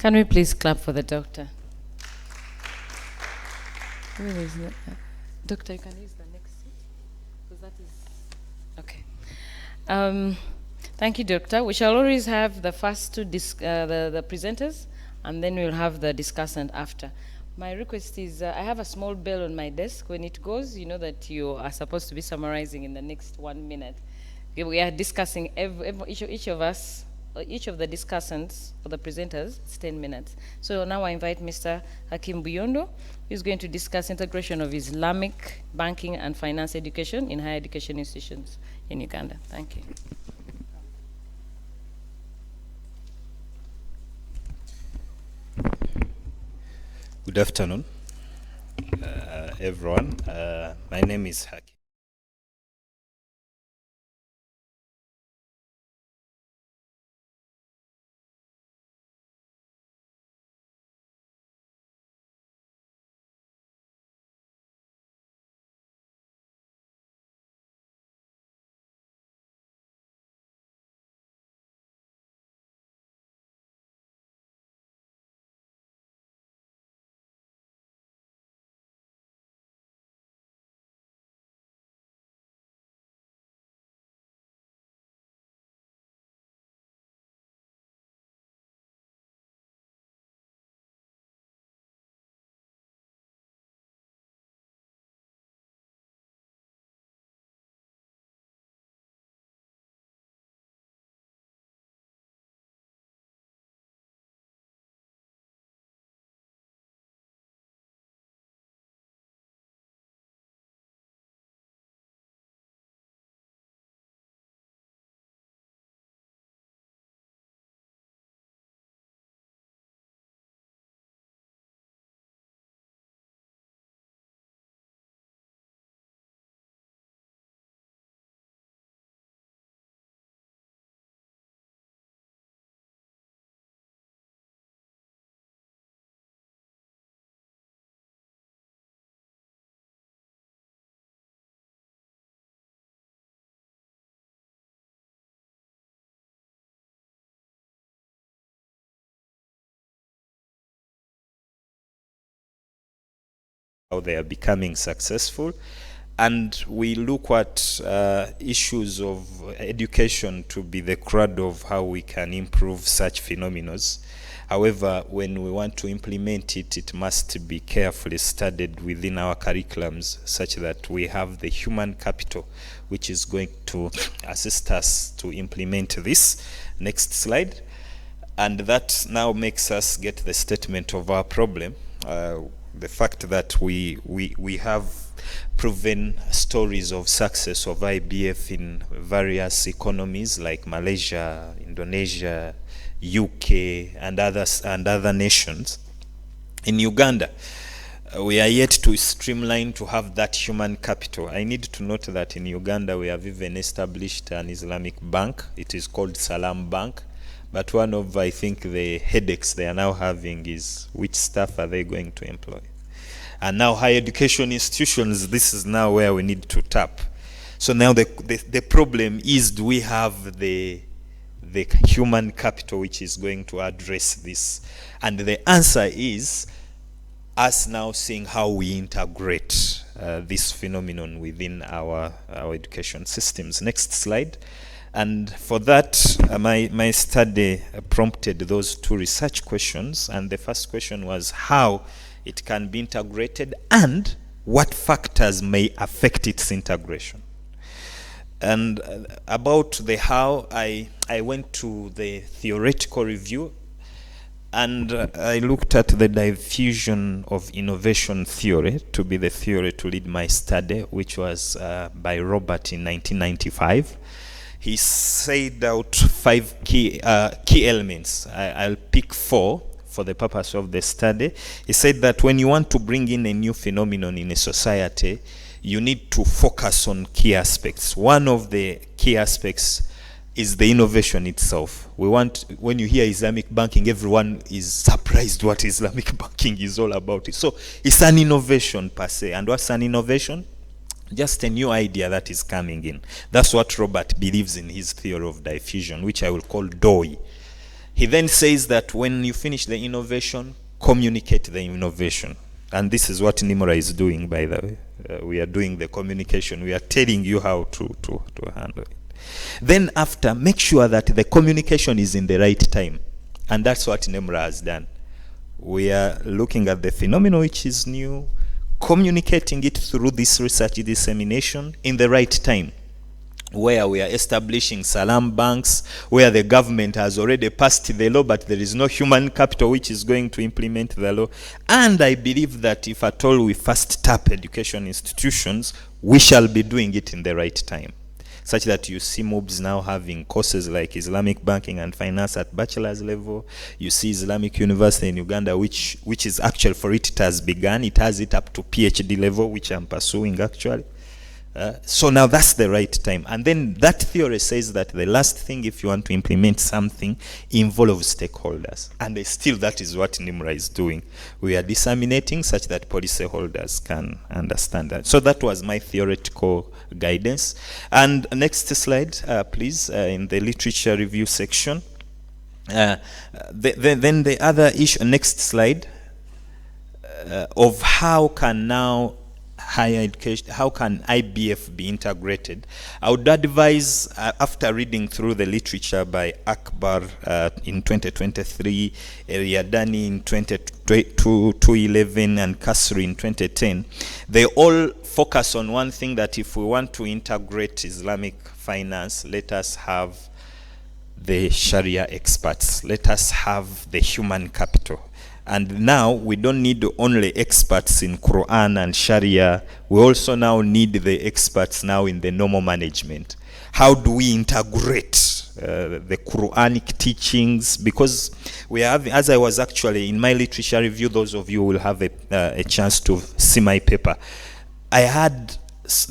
Can we please clap for the doctor? Where is the, doctor, you can use the next seat. Because that is... Okay. Thank you, doctor. We shall always have the first two, the presenters, and then we'll have the discussant after. My request is, I have a small bell on my desk. When it goes, you know that you are supposed to be summarizing in the next 1 minute. We are discussing, each of us, each of the discussants or the presenters, it's 10 minutes. So now I invite Mr. Hakim Buyondo, who is going to discuss integration of Islamic banking and finance education in higher education institutions in Uganda. Thank you. Good afternoon, everyone. My name is Hakim. How they are becoming successful, and we look at issues of education to be the cradle of how we can improve such phenomena. However, when we want to implement it, it must be carefully studied within our curriculums such that we have the human capital which is going to assist us to implement this. Next slide. And that now makes us get the statement of our problem. The fact that we have proven stories of success of IBF in various economies like Malaysia, Indonesia, UK, and other nations. In Uganda, we are yet to streamline to have that human capital. I need to note that in Uganda we have even established an Islamic bank. It is called Salam Bank. But one of, I think, the headaches they are now having is which staff are they going to employ? And now higher education institutions, this is now where we need to tap. So now the problem is, do we have the human capital which is going to address this? And the answer is us now seeing how we integrate this phenomenon within our education systems. Next slide. And for that, my study prompted those two research questions. And the first question was how it can be integrated and what factors may affect its integration. And about the how, I went to the theoretical review, and I looked at the diffusion of innovation theory to be the theory to lead my study, which was by Robert in 1995. He said out 5 key elements. I'll pick 4 for the purpose of the study. He said that when you want to bring in a new phenomenon in a society, you need to focus on key aspects. One of the key aspects is the innovation itself. We want, when you hear Islamic banking, everyone is surprised what Islamic banking is all about. So it's an innovation per se. And what's an innovation? Just a new idea that is coming in. That's what Robert believes in his theory of diffusion, which I will call DOI. He then says that when you finish the innovation, communicate the innovation. And this is what NEMRA is doing, by the way. We are doing the communication. We are telling you how to handle it. Then after, make sure that the communication is in the right time. And that's what NEMRA has done. We are looking at the phenomenon which is new, communicating it through this research dissemination in the right time, where we are establishing salam banks, where the government has already passed the law, but there is no human capital which is going to implement the law. And I believe that if at all we first tap education institutions, we shall be doing it in the right time, such that you see MOOBs now having courses like Islamic banking and finance at bachelor's level. You see Islamic University in Uganda, which is actually, for it has begun. It has it up to PhD level, which I'm pursuing actually. So now that's the right time. And then that theory says that the last thing, if you want to implement something, involve stakeholders. And still that is what NEMRA is doing. We are disseminating such that policyholders can understand that. So that was my theoretical guidance. And next slide, please, in the literature review section. Then the other issue, next slide, of how can now higher education, how can IBF be integrated? I would advise, after reading through the literature by Akbar in 2023, Eriadani in 2011, and Kasri in 2010, they all focus on one thing, that if we want to integrate Islamic finance, let us have the Sharia experts, let us have the human capital. And now we don't need only experts in Quran and Sharia, we also now need the experts now in the normal management. How do we integrate the Quranic teachings? Because we have, as I was actually in my literature review, those of you will have a chance to see my paper.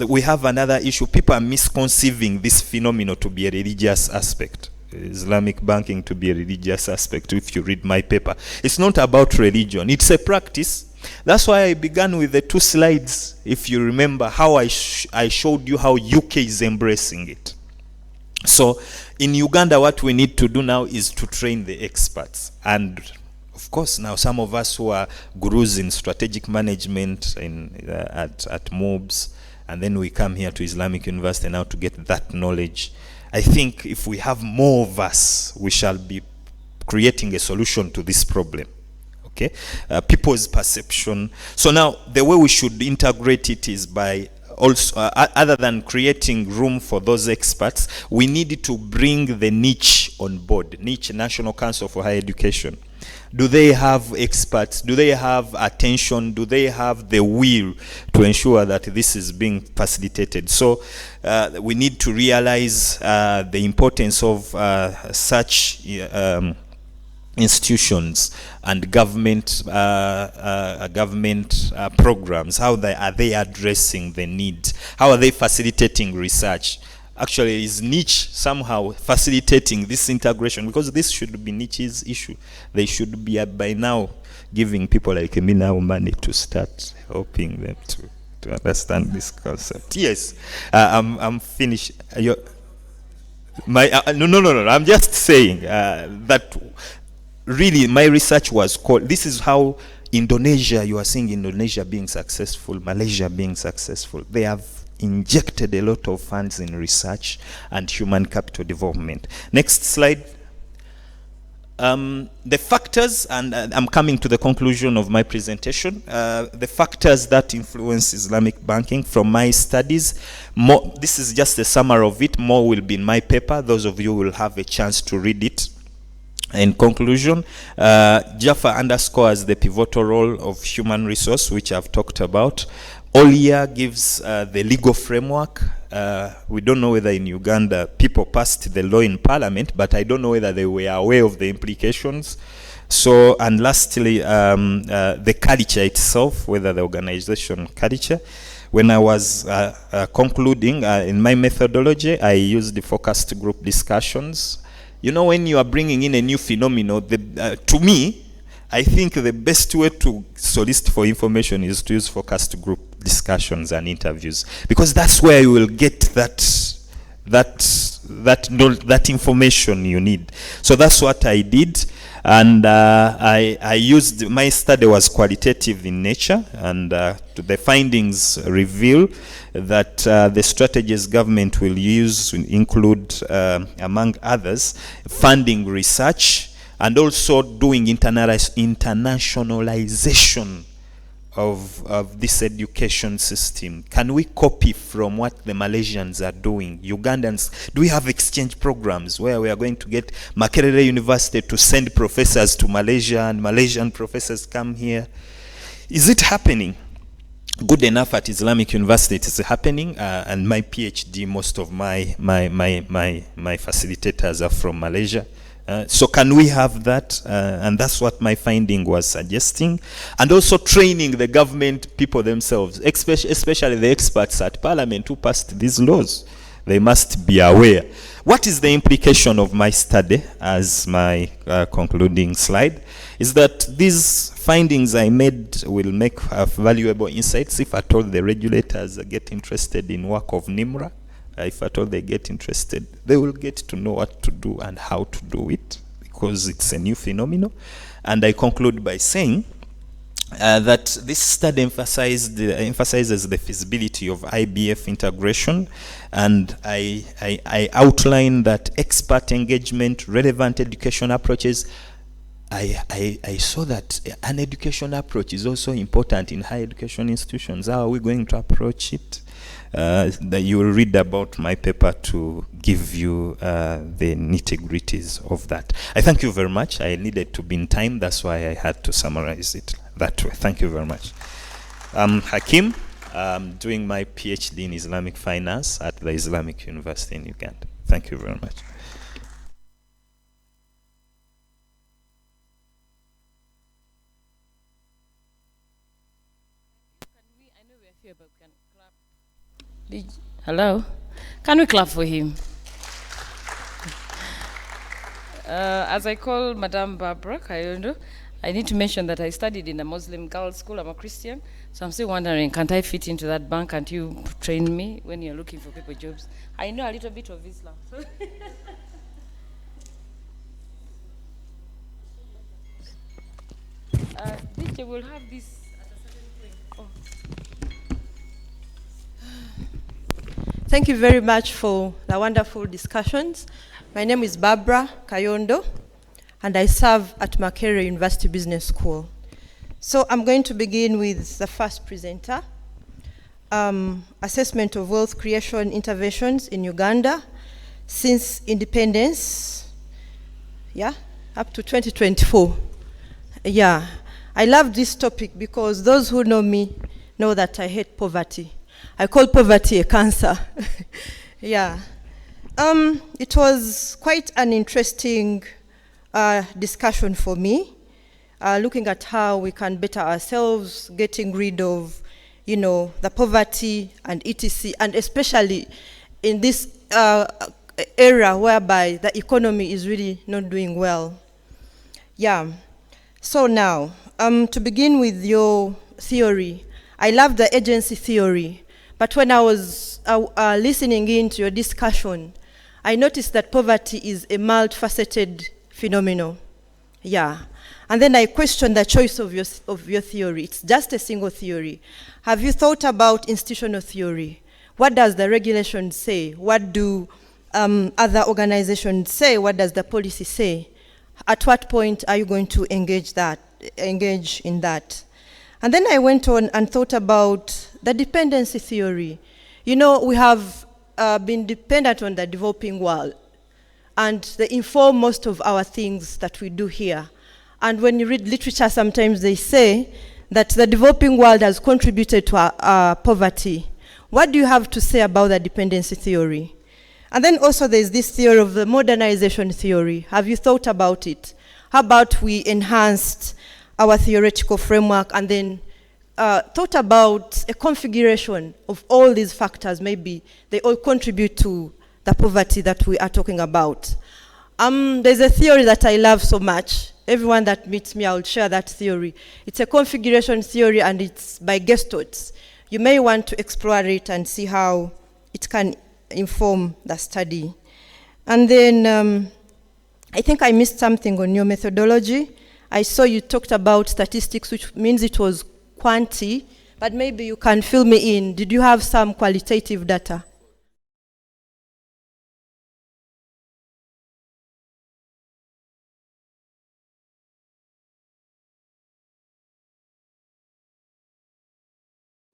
We have another issue. People are misconceiving this phenomenon to be a religious aspect. Islamic banking to be a religious aspect. If you read my paper, it's not about religion, it's a practice. That's why I began with the 2 slides, if you remember, how I showed you how UK is embracing it. So in Uganda, what we need to do now is to train the experts. And of course, now some of us who are gurus in strategic management at MOOBs, and then we come here to Islamic University now to get that knowledge. I think if we have more of us, we shall be creating a solution to this problem. Okay, people's perception. So now the way we should integrate it is by also, other than creating room for those experts, we need to bring the niche on board. Niche, National Council for Higher Education. Do they have experts? Do they have attention? Do they have the will to ensure that this is being facilitated? So we need to realize the importance of such institutions and government programs. How are they addressing the needs? How are they facilitating research? Actually, is niche somehow facilitating this integration? Because this should be niche's issue. They should be by now giving people like me now money to start helping them to understand this concept. Yes, I'm finished. No. I'm just saying that really my research was called. This is how Indonesia. You are seeing Indonesia being successful, Malaysia being successful. They have injected a lot of funds in research and human capital development. Next slide. The factors, and I'm coming to the conclusion of my presentation, the factors that influence Islamic banking from my studies. This is just a summary of it. More will be in my paper. Those of you will have a chance to read it. In conclusion, Jaffa underscores the pivotal role of human resource, which I've talked about. Olia gives the legal framework. We don't know whether in Uganda people passed the law in parliament, but I don't know whether they were aware of the implications. So, and lastly, the culture itself, whether the organization culture. When I was concluding in my methodology, I used the focused group discussions. You know, when you are bringing in a new phenomenon, to me, I think the best way to solicit for information is to use focused group discussions and interviews, because that's where you will get that that information you need. So that's what I did, and I used, my study was qualitative in nature, and the findings reveal that the strategies government will use will include, among others, funding research and also doing internationalization of this education system. Can we copy from what the Malaysians are doing? Ugandans, do we have exchange programs where we are going to get Makerere University to send professors to Malaysia and Malaysian professors come here? Is it happening? Good enough at Islamic University it is happening, and my PhD, most of my facilitators are from Malaysia. So can we have that? And that's what my finding was suggesting. And also training the government people themselves, especially the experts at Parliament who passed these laws. They must be aware. What is the implication of my study, as my concluding slide, is that these findings I made will make valuable insights if at all the regulators get interested in work of NEMRA. If at all they get interested, they will get to know what to do and how to do it, because it's a new phenomenon. And I conclude by saying that this study emphasizes the feasibility of IBF integration, and I outline that expert engagement, relevant education approaches. I saw that an education approach is also important in higher education institutions. How are we going to approach it? That you will read about my paper to give you the nitty-gritties of that. I thank you very much. I needed to be in time. That's why I had to summarize it that way. Thank you very much. Hakim. I'm doing my PhD in Islamic finance at the Islamic University in Uganda. Thank you very much. Hello? Can we clap for him? As I call Madame Barbara Kayondo, I need to mention that I studied in a Muslim girls' school. I'm a Christian, so I'm still wondering, can't I fit into that bank? Can't you train me when you're looking for people jobs? I know a little bit of Islam. So DJ will have this at a certain point. Oh. Thank you very much for the wonderful discussions. My name is Barbara Kayondo, and I serve at Makerere University Business School. So I'm going to begin with the first presenter, assessment of wealth creation interventions in Uganda since independence, up to 2024. I love this topic because those who know me know that I hate poverty. I call poverty a cancer. It was quite an interesting discussion for me, looking at how we can better ourselves, getting rid of, the poverty and etc., and especially in this era whereby the economy is really not doing well. So now, to begin with your theory, I love the agency theory. But when I was listening into your discussion, I noticed that poverty is a multifaceted phenomenon. And then I questioned the choice of your theory. It's just a single theory. Have you thought about institutional theory? What does the regulation say? What do other organizations say? What does the policy say? At what point are you going to engage in that? And then I went on and thought about the dependency theory. We have been dependent on the developing world, and they inform most of our things that we do here. And when you read literature, sometimes they say that the developing world has contributed to our poverty. What do you have to say about the dependency theory? And then also there's this theory of the modernization theory. Have you thought about it? How about we enhanced our theoretical framework and then thought about a configuration of all these factors? Maybe they all contribute to the poverty that we are talking about. There's a theory that I love so much. Everyone that meets me, I will share that theory. It's a configuration theory, and it's by Gestalt. You may want to explore it and see how it can inform the study. And then I think I missed something on your methodology. I saw you talked about statistics, which means it was quanti, but maybe you can fill me in. Did you have some qualitative data?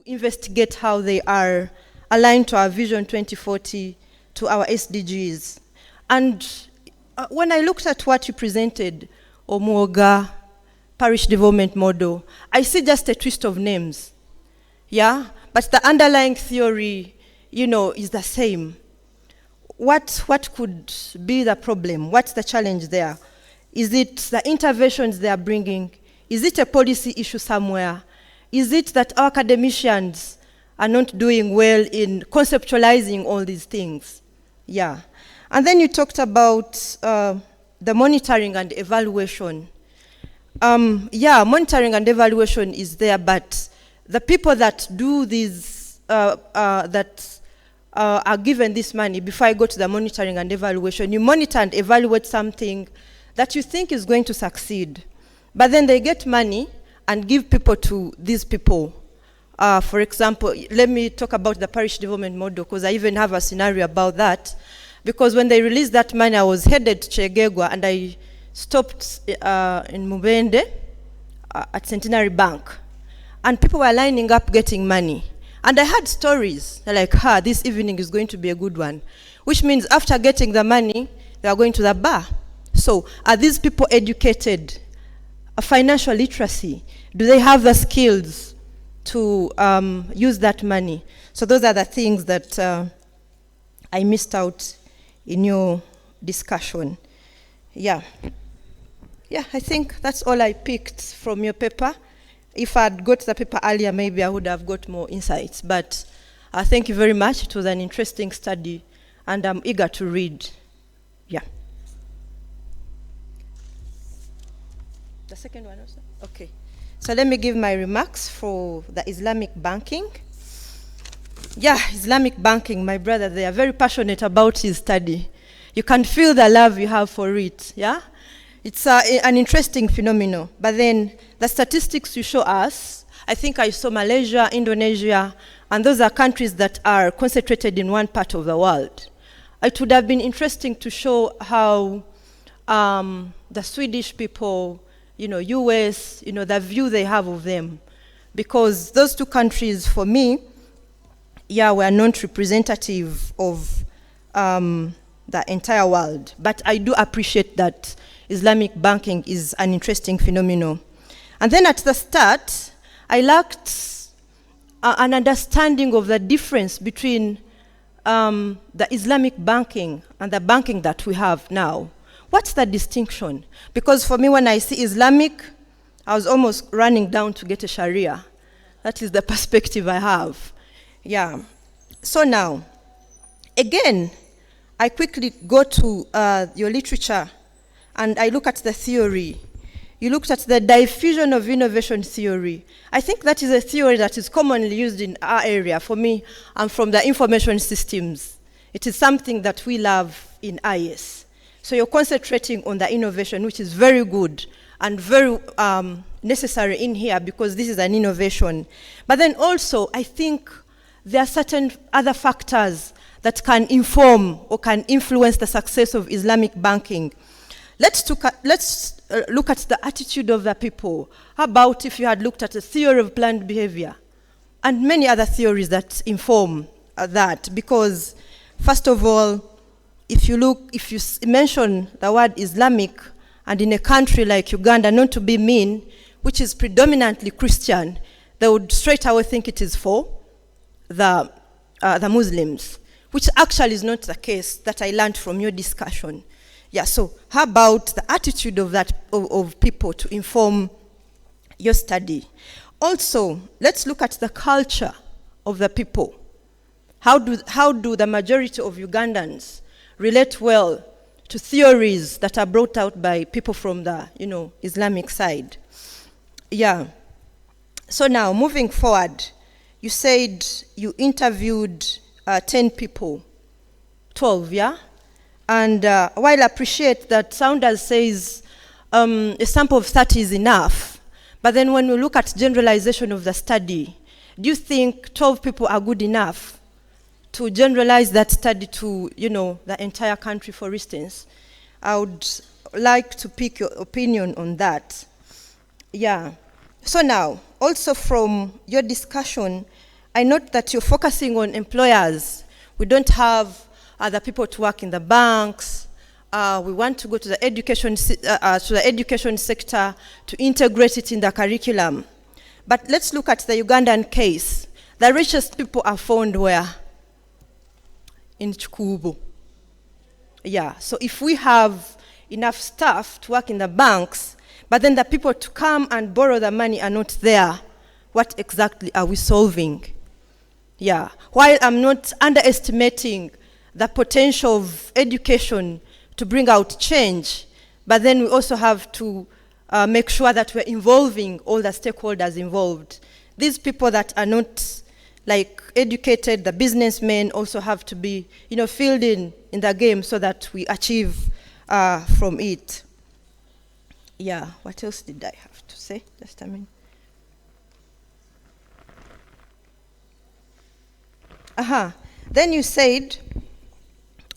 Investigate how they are aligned to our Vision 2040, to our SDGs. And when I looked at what you presented, Omuoga, Parish Development Model, I see just a twist of names, yeah? But the underlying theory, is the same. What could be the problem? What's the challenge there? Is it the interventions they are bringing? Is it a policy issue somewhere? Is it that our academicians are not doing well in conceptualizing all these things? Yeah. And then you talked about the monitoring and evaluation. Monitoring and evaluation is there, but the people that do these, that are given this money, before I go to the monitoring and evaluation, you monitor and evaluate something that you think is going to succeed. But then they get money and give people to these people. For example, let me talk about the parish development model, because I even have a scenario about that. Because when they released that money, I was headed to Chegegwa, and I stopped in Mubende at Centenary Bank. And people were lining up getting money. And I had stories, they're like, this evening is going to be a good one. Which means after getting the money, they are going to the bar. So are these people educated? Financial literacy? Do they have the skills to use that money? So those are the things that I missed out in your discussion. Yeah, I think that's all I picked from your paper. If I'd got the paper earlier, maybe I would have got more insights. But thank you very much. It was an interesting study, and I'm eager to read. Yeah. The second one also? Okay. So let me give my remarks for the Islamic banking. Yeah, Islamic banking, my brother, they are very passionate about his study. You can feel the love you have for it, yeah? It's an interesting phenomenon. But then the statistics you show us, I think I saw Malaysia, Indonesia, and those are countries that are concentrated in one part of the world. It would have been interesting to show how the Swedish people, US, the view they have of them. Because those two countries, for me, were not representative of the entire world. But I do appreciate that Islamic banking is an interesting phenomenon. And then at the start, I lacked an understanding of the difference between the Islamic banking and the banking that we have now. What's the distinction? Because for me, when I see Islamic, I was almost running down to get a Sharia. That is the perspective I have. Yeah. So now, again, I quickly go to your literature, and I look at the theory. You looked at the diffusion of innovation theory. I think that is a theory that is commonly used in our area. For me, I'm from the information systems. It is something that we love in IS. So you're concentrating on the innovation, which is very good and very necessary in here, because this is an innovation. But then also, I think there are certain other factors that can inform or can influence the success of Islamic banking. Let's look at the attitude of the people. How about if you had looked at the theory of planned behavior and many other theories that inform that? Because first of all, if you mention the word Islamic, and in a country like Uganda, not to be mean, which is predominantly Christian, they would straight away think it is for the Muslims, which actually is not the case, that I learned from your discussion. Yeah, so how about the attitude of of people to inform your study? Also, let's look at the culture of the people. How do the majority of Ugandans relate well to theories that are brought out by people from the Islamic side? Yeah. So now, moving forward, you said you interviewed 10 people. 12, yeah? And while I appreciate that Saunders says a sample of 30 is enough, but then when we look at generalization of the study, do you think 12 people are good enough to generalize that study to, the entire country, for instance? I would like to pick your opinion on that. Yeah. So now, also from your discussion, I note that you're focusing on employers. We don't have other people to work in the banks. We want to go to the education sector to integrate it in the curriculum. But let's look at the Ugandan case. The richest people are found where? In Chikubu. Yeah, so if we have enough staff to work in the banks, but then the people to come and borrow the money are not there, what exactly are we solving? Yeah, while I'm not underestimating the potential of education to bring out change, but then we also have to make sure that we're involving all the stakeholders involved. These people that are not educated, the businessmen also have to be, filled in the game so that we achieve from it. Yeah, what else did I have to say? Just a minute. Then you said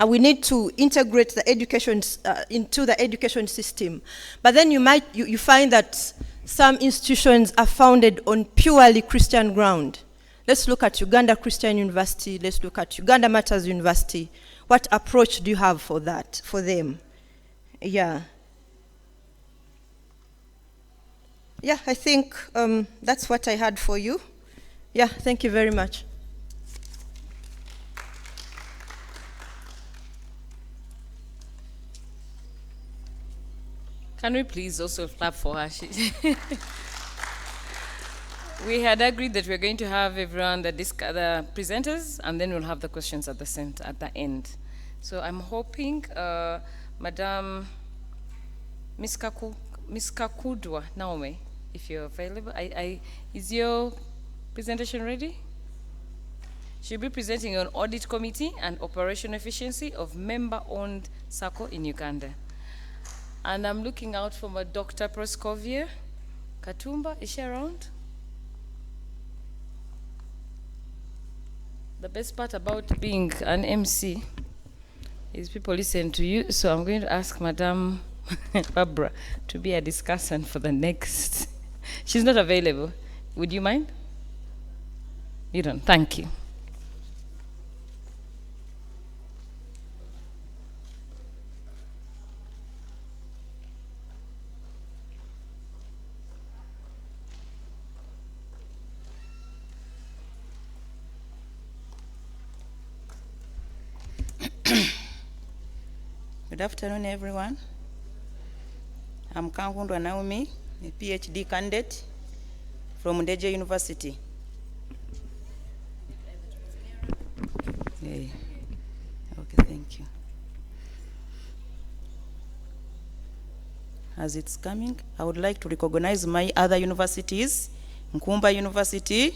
we need to integrate the education into the education system. But then you find that some institutions are founded on purely Christian ground. Let's look at Uganda Christian University. Let's look at Uganda Matters University. What approach do you have for that, for them? Yeah. Yeah, I think that's what I had for you. Yeah, thank you very much. Can we please also clap for her? We had agreed that we're going to have everyone, the presenters, and then we'll have the questions at the end. So I'm hoping, Madam Ms. Kakudwa Naomi, if you're available. Is your presentation ready? She'll be presenting on audit committee and operational efficiency of member-owned SACCO in Uganda. And I'm looking out for my Dr. Proskovia Katumba. Is she around? The best part about being an MC is people listen to you. So I'm going to ask Madam Barbara to be a discussant for the next. She's not available. Would you mind? You don't. Thank you. Good afternoon, everyone. I'm Kankundwa Naomi, a PhD candidate from Ndeje University. Okay, thank you. As it's coming, I would like to recognize my other universities, Nkumba University,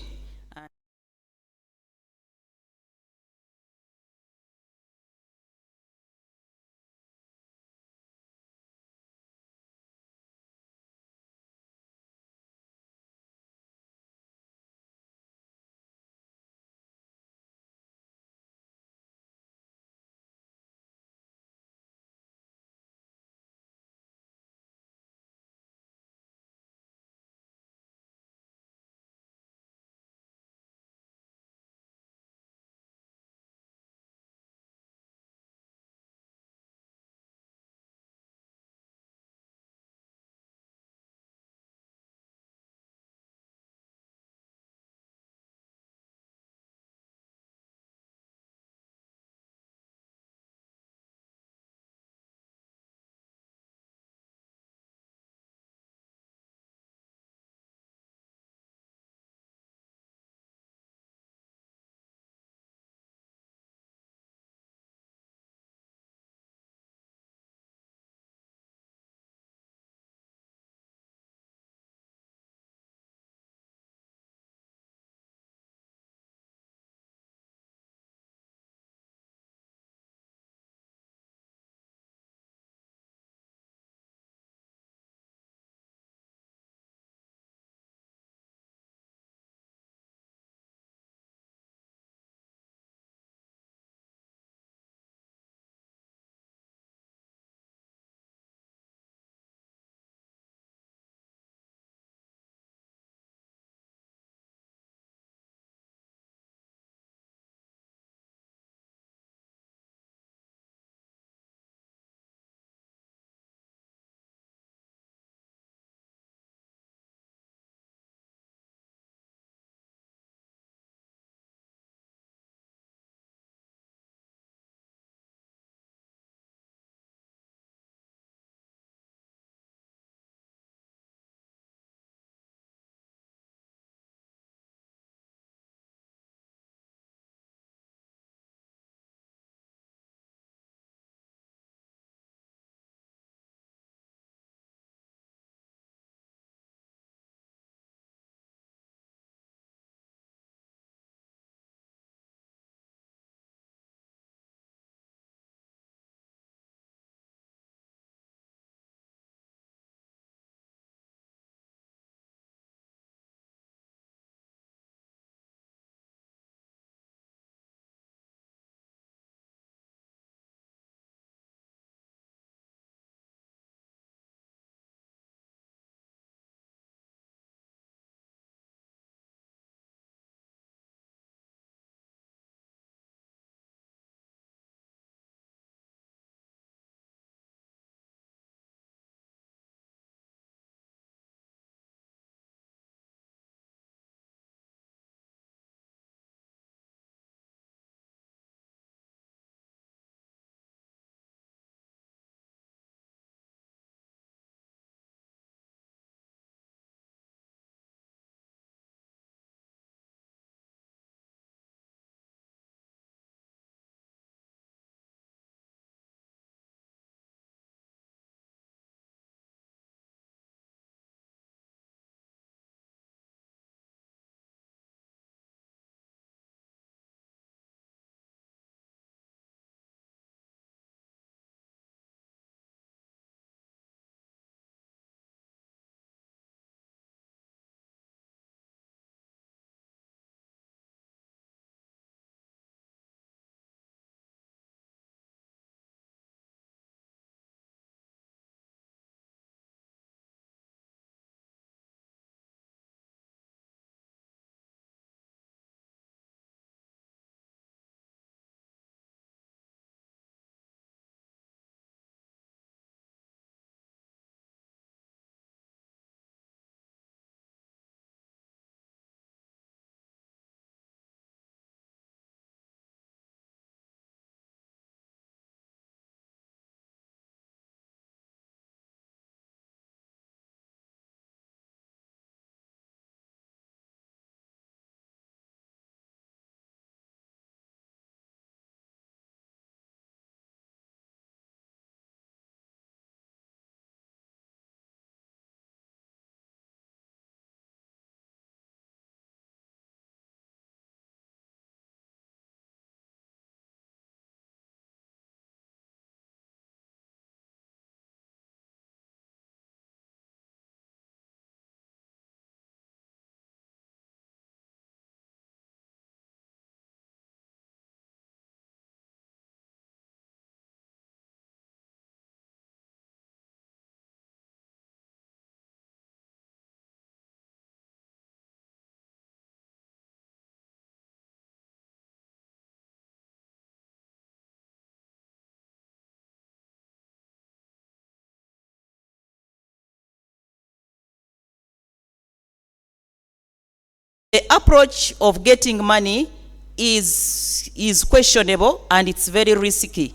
approach of getting money is questionable and it's very risky.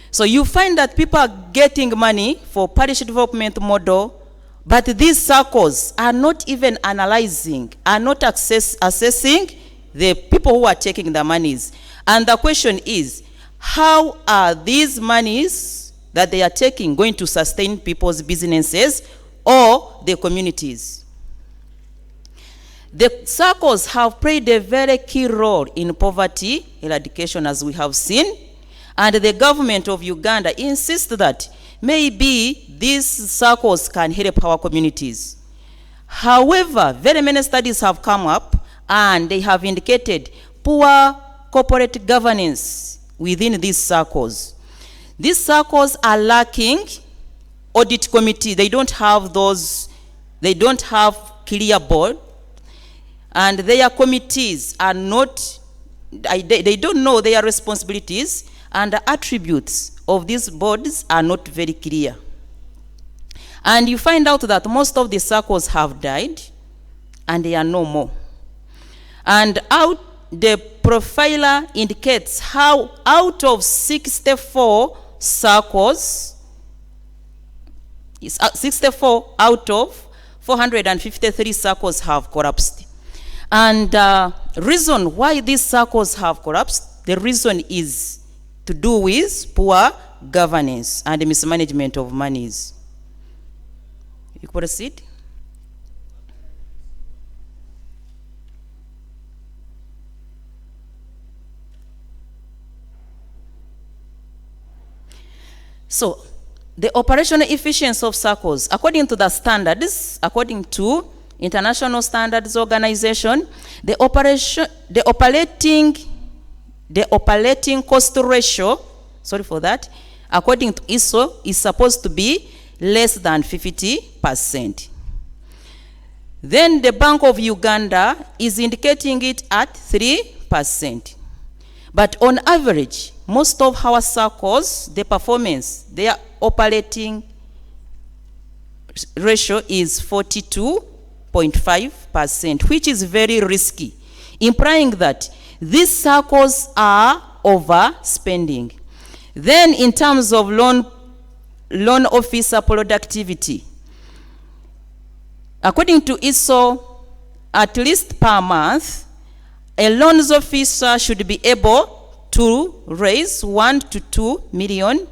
So you find that people are getting money for parish development model, but these circles are not even analyzing, are not assessing the people who are taking the monies. And the question is, how are these monies that they are taking going to sustain people's businesses or the communities? The circles have played a very key role in poverty eradication, as we have seen, and the government of Uganda insists that maybe these circles can help our communities. However, very many studies have come up and they have indicated poor corporate governance within these circles. These circles are lacking audit committee. They don't have clear board, and their committees are not, they don't know their responsibilities, and the attributes of these boards are not very clear. And you find out that most of the circles have died and they are no more. And the profiler indicates how out of 64 circles, 64 out of 453 circles have collapsed. And reason why these circles have collapsed, the reason is to do with poor governance and mismanagement of monies. You proceed. So, the operational efficiency of circles, according to the standards, according to International Standards Organization, the operating cost ratio, sorry for that, according to ISO, is supposed to be less than 50%. Then the Bank of Uganda is indicating it at 3%. But on average, most of our circles, the performance, their operating ratio is 42.5%, which is very risky, implying that these circles are overspending. Then in terms of loan officer productivity, according to ISO, at least per month, a loans officer should be able to raise 1 to 2 million,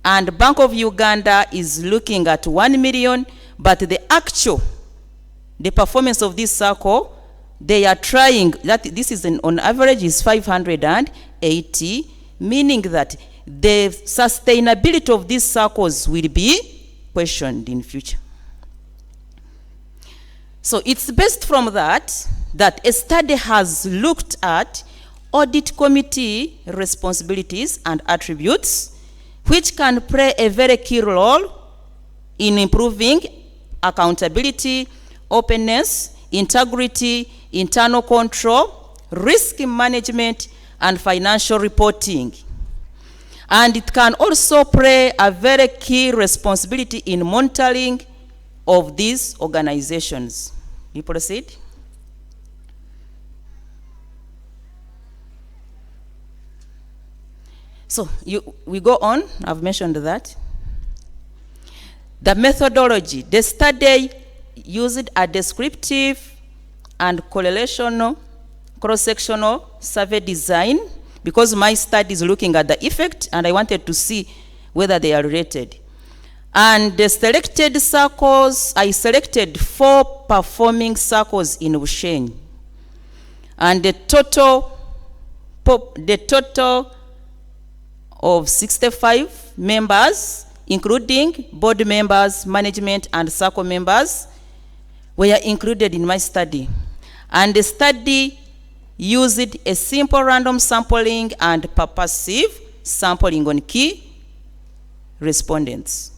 and Bank of Uganda is looking at 1 million, but the performance of this circle, they are trying, that this is on average is 580, meaning that the sustainability of these circles will be questioned in future. So it's based from that a study has looked at audit committee responsibilities and attributes, which can play a very key role in improving accountability, openness, integrity, internal control, risk management, and financial reporting. And it can also play a very key responsibility in monitoring of these organizations. You proceed. So we go on. I've mentioned that. The methodology. The study used a descriptive and correlational cross-sectional survey design, because my study is looking at the effect and I wanted to see whether they are related. And the selected circles, I selected 4 performing circles in Ushenyi. And the total of 65 members, including board members, management, and circle members, were included in my study. And the study used a simple random sampling and purposive sampling on key respondents.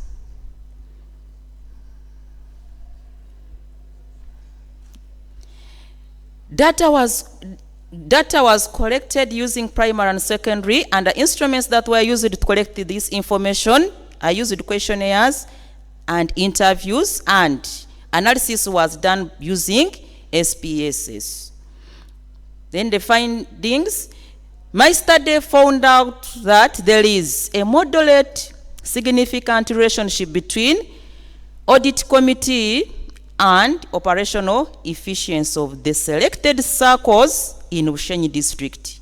Data was collected using primary and secondary, and the instruments that were used to collect this information, I used questionnaires and interviews, and analysis was done using SPSS. Then the findings, my study found out that there is a moderate significant relationship between audit committee and operational efficiency of the selected circles in Bushenyi district.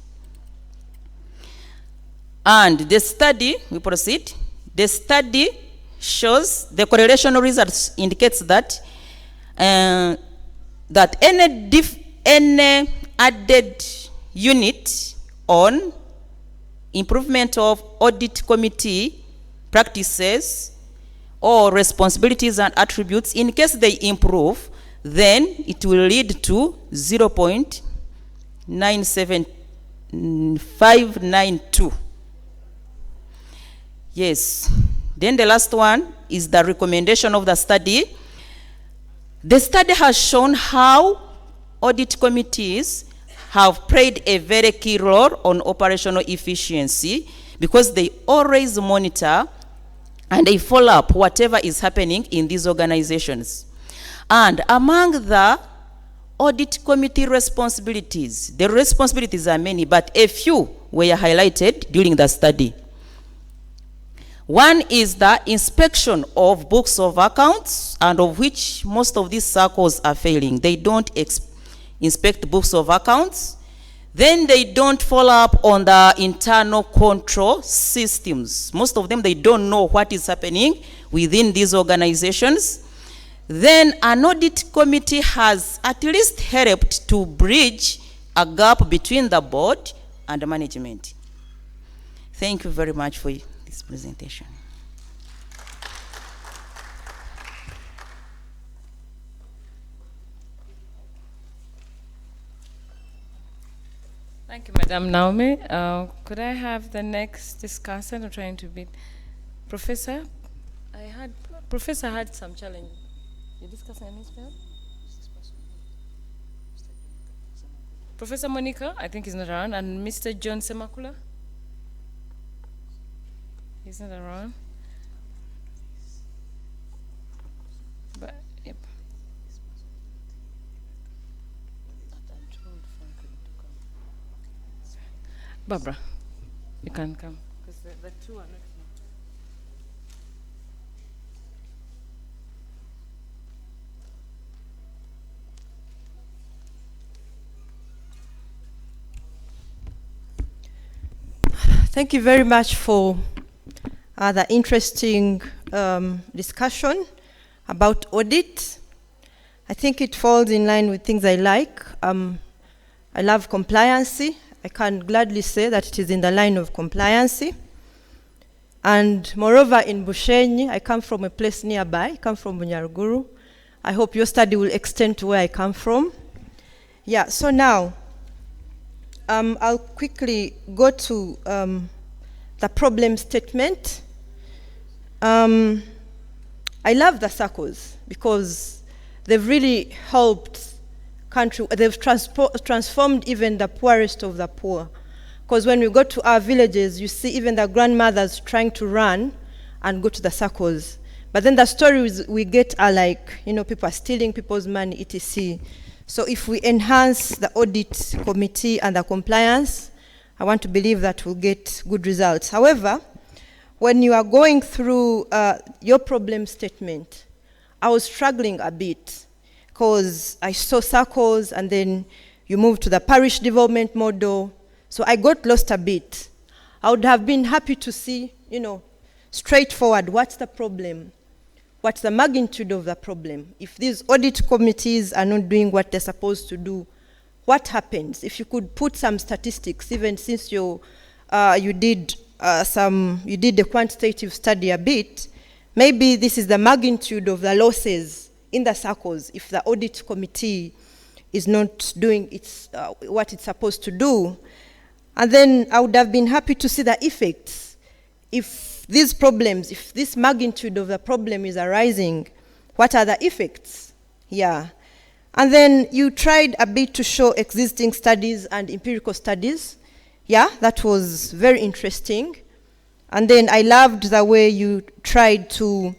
And the study, we proceed, the study shows the correlation results indicates that that any added unit on improvement of audit committee practices or responsibilities and attributes, in case they improve, then it will lead to 0.97592. Yes. Then the last one is the recommendation of the study. The study has shown how audit committees have played a very key role on operational efficiency, because they always monitor and they follow up whatever is happening in these organizations. And among the audit committee responsibilities, the responsibilities are many, but a few were highlighted during the study. One is the inspection of books of accounts, and of which most of these circles are failing. They don't inspect books of accounts. Then they don't follow up on the internal control systems. Most of them, they don't know what is happening within these organizations. Then an audit committee has at least helped to bridge a gap between the board and the management. Thank you very much for this presentation. Thank you, Madam Naomi. Could I have the next discussant? I'm trying to beat Professor. Professor had some challenge. You discussing any spell? Professor Monica, I think he's not around, and Mr. John Semakula. He's not around. But yep. Barbara, you can come, because the two are not here. Thank you very much for the interesting discussion about audit. I think it falls in line with things I like. I love compliancy. I can gladly say that it is in the line of compliancy. And moreover, in Bushenyi, I come from a place nearby. I come from Bunyaruguru. I hope your study will extend to where I come from. Yeah, so now, I'll quickly go to the problem statement. I love the circles because they've really helped they've transformed even the poorest of the poor. Because when we go to our villages, you see even the grandmothers trying to run and go to the circles. But then the stories we get are like, people are stealing people's money, etc. So if we enhance the audit committee and the compliance, I want to believe that we'll get good results. However, when you are going through your problem statement, I was struggling a bit because I saw circles and then you move to the parish development model. So I got lost a bit. I would have been happy to see, straightforward, what's the problem? What's the magnitude of the problem? If these audit committees are not doing what they're supposed to do, what happens? If you could put some statistics, even since you did the quantitative study a bit, maybe this is the magnitude of the losses in the circles if the audit committee is not doing what it's supposed to do. And then I would have been happy to see the effects. If these problems, if this magnitude of the problem is arising, what are the effects? Yeah. And then you tried a bit to show existing studies and empirical studies. Yeah, that was very interesting. And then I loved the way you tried to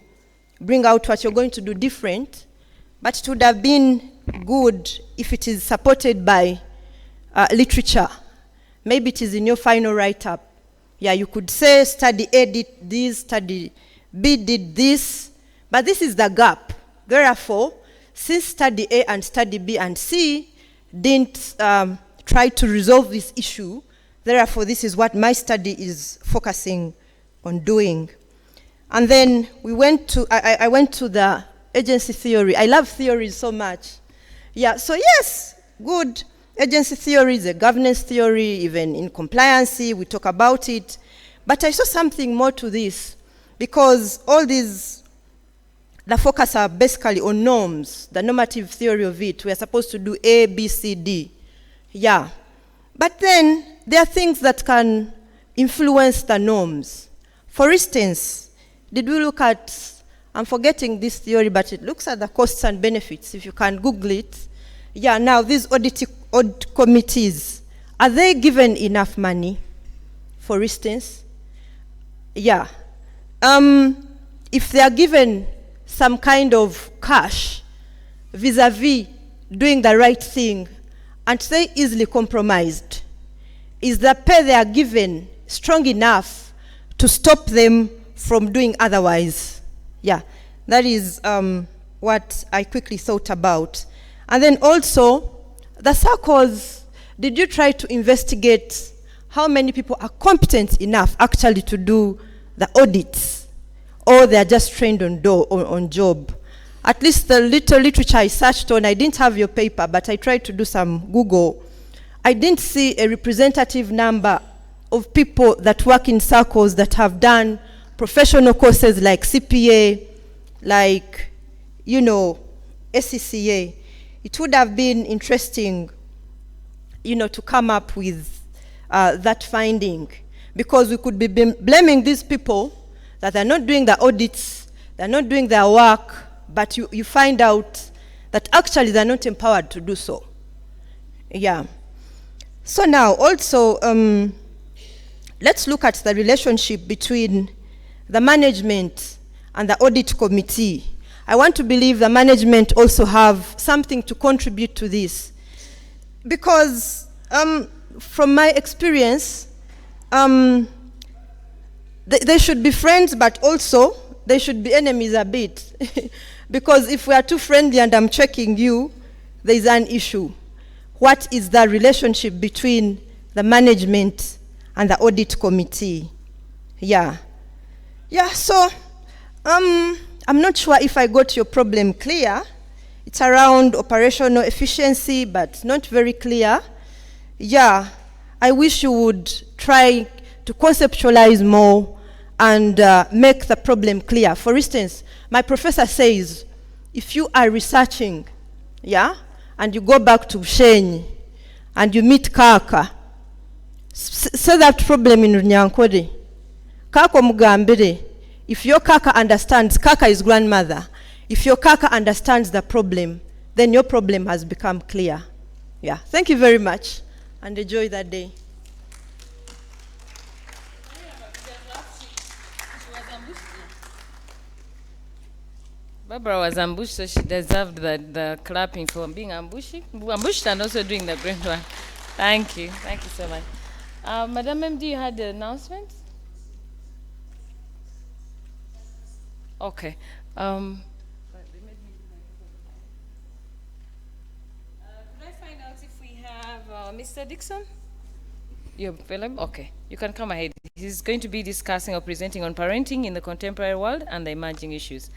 bring out what you're going to do different, but it would have been good if it is supported by literature. Maybe it is in your final write-up. Yeah, you could say study A did this, study B did this, but this is the gap. Therefore, since study A and study B and C didn't try to resolve this issue, therefore this is what my study is focusing on doing. And then we went to, I went to the agency theory. I love theories so much. Yeah, so yes, good. Agency theory is a governance theory, even in compliance, we talk about it. But I saw something more to this, because all these, the focus are basically on norms, the normative theory of it. We are supposed to do A, B, C, D. Yeah. But then there are things that can influence the norms. For instance, did we look at, I'm forgetting this theory, but it looks at the costs and benefits, if you can Google it. Yeah, now these audit committees, are they given enough money, for instance? Yeah. If they are given some kind of cash vis-a-vis doing the right thing, aren't they easily compromised? Is the pay they are given strong enough to stop them from doing otherwise? Yeah, that is what I quickly thought about. And then also, the circles, did you try to investigate how many people are competent enough actually to do the audits, or they are just trained on job? At least the little literature I searched on, I didn't have your paper, but I tried to do some Google. I didn't see a representative number of people that work in circles that have done professional courses like CPA, like, you know, SCCA. It would have been interesting, you know, to come up with that finding, because we could be blaming these people that they're not doing the audits, they're not doing their work, but you find out that actually they're not empowered to do so. Yeah. So now also, let's look at the relationship between the management and the audit committee. I want to believe the management also have something to contribute to this, because from my experience, they should be friends, but also they should be enemies a bit. Because if we are too friendly and I'm checking you, there is an issue. What is the relationship between the management and the audit committee? Yeah. Yeah, so I'm not sure if I got your problem clear. It's around operational efficiency, but not very clear. Yeah, I wish you would try to conceptualize more and make the problem clear. For instance, my professor says, if you are researching, yeah, and you go back to Shenyi, and you meet Kaka, say that problem in Runyankore. Kaka mugambire, if your Kaka understands, Kaka is grandmother, if your Kaka understands the problem, then your problem has become clear. Yeah, thank you very much, and enjoy that day. Barbara was ambushed, so she deserved the clapping for being ambushed and also doing the great work. Thank you so much. Madam MD, you had the announcement? Okay. Could I find out if we have Mr. Dixon? You're available? Okay, you can come ahead. He's going to be discussing or presenting on parenting in the contemporary world and the emerging issues.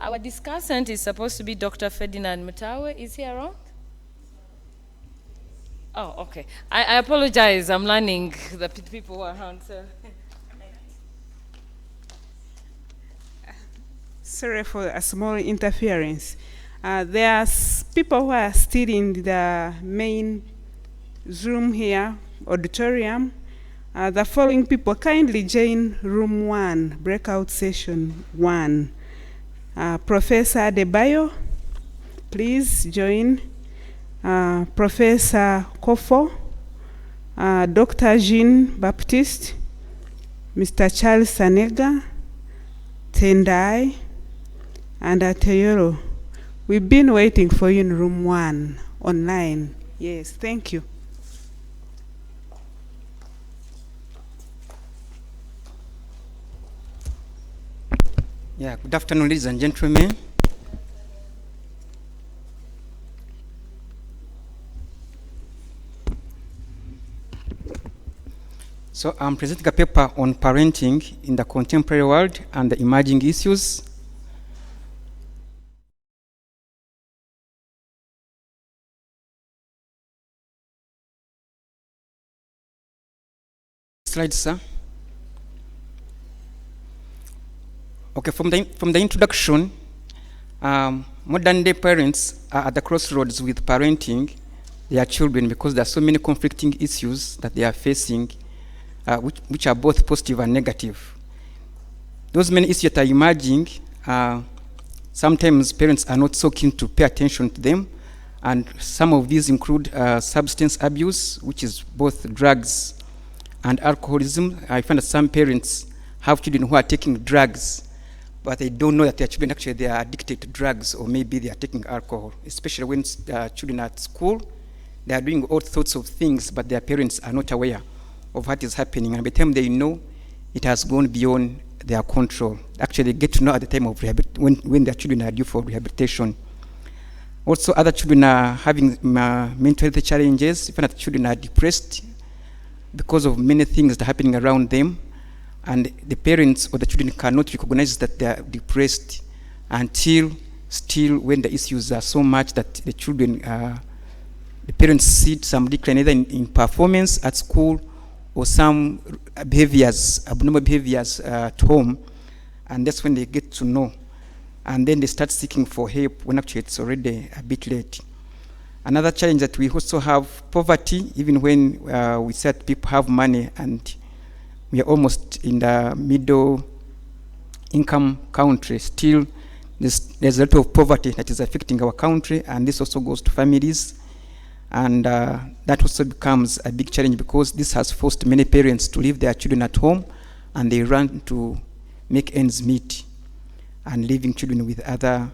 Our discussant is supposed to be Dr. Ferdinand Mutawe. Is he around? Oh, okay. I apologize. I'm learning the people who are around. So. Sorry for a small interference. There are people who are still in the main room here, auditorium. The following people kindly join room 1, breakout session 1. Professor Adebayo, please join. Professor Kofo, Dr. Jean Baptiste, Mr. Charles Sanega, Tendai, and Teyoro. We've been waiting for you in room 1 online. Yes, thank you. Yeah, good afternoon, ladies and gentlemen. So I'm presenting a paper on parenting in the contemporary world and the emerging issues. Slide, sir. Okay, from the introduction, modern day parents are at the crossroads with parenting their children because there are so many conflicting issues that they are facing, which are both positive and negative. Those many issues that are emerging, sometimes parents are not so keen to pay attention to them, and some of these include substance abuse, which is both drugs and alcoholism. I find that some parents have children who are taking drugs, but they don't know that their children actually they are addicted to drugs, or maybe they are taking alcohol, especially when children are at school. They are doing all sorts of things, but their parents are not aware of what is happening. And by the time they know, it has gone beyond their control. Actually, they get to know at the time of when their children are due for rehabilitation. Also, other children are having mental health challenges. You find that children are depressed because of many things that are happening around them. And the parents or the children cannot recognize that they are depressed until still when the issues are so much that the children, the parents see some decline either in performance at school or some behaviors, abnormal behaviors at home, and that's when they get to know. And then they start seeking for help when actually it's already a bit late. Another challenge that we also have poverty, even when we said people have money and we are almost in the middle income country, still there's a lot of poverty that is affecting our country, and this also goes to families. And that also becomes a big challenge because this has forced many parents to leave their children at home, and they run to make ends meet and leaving children with other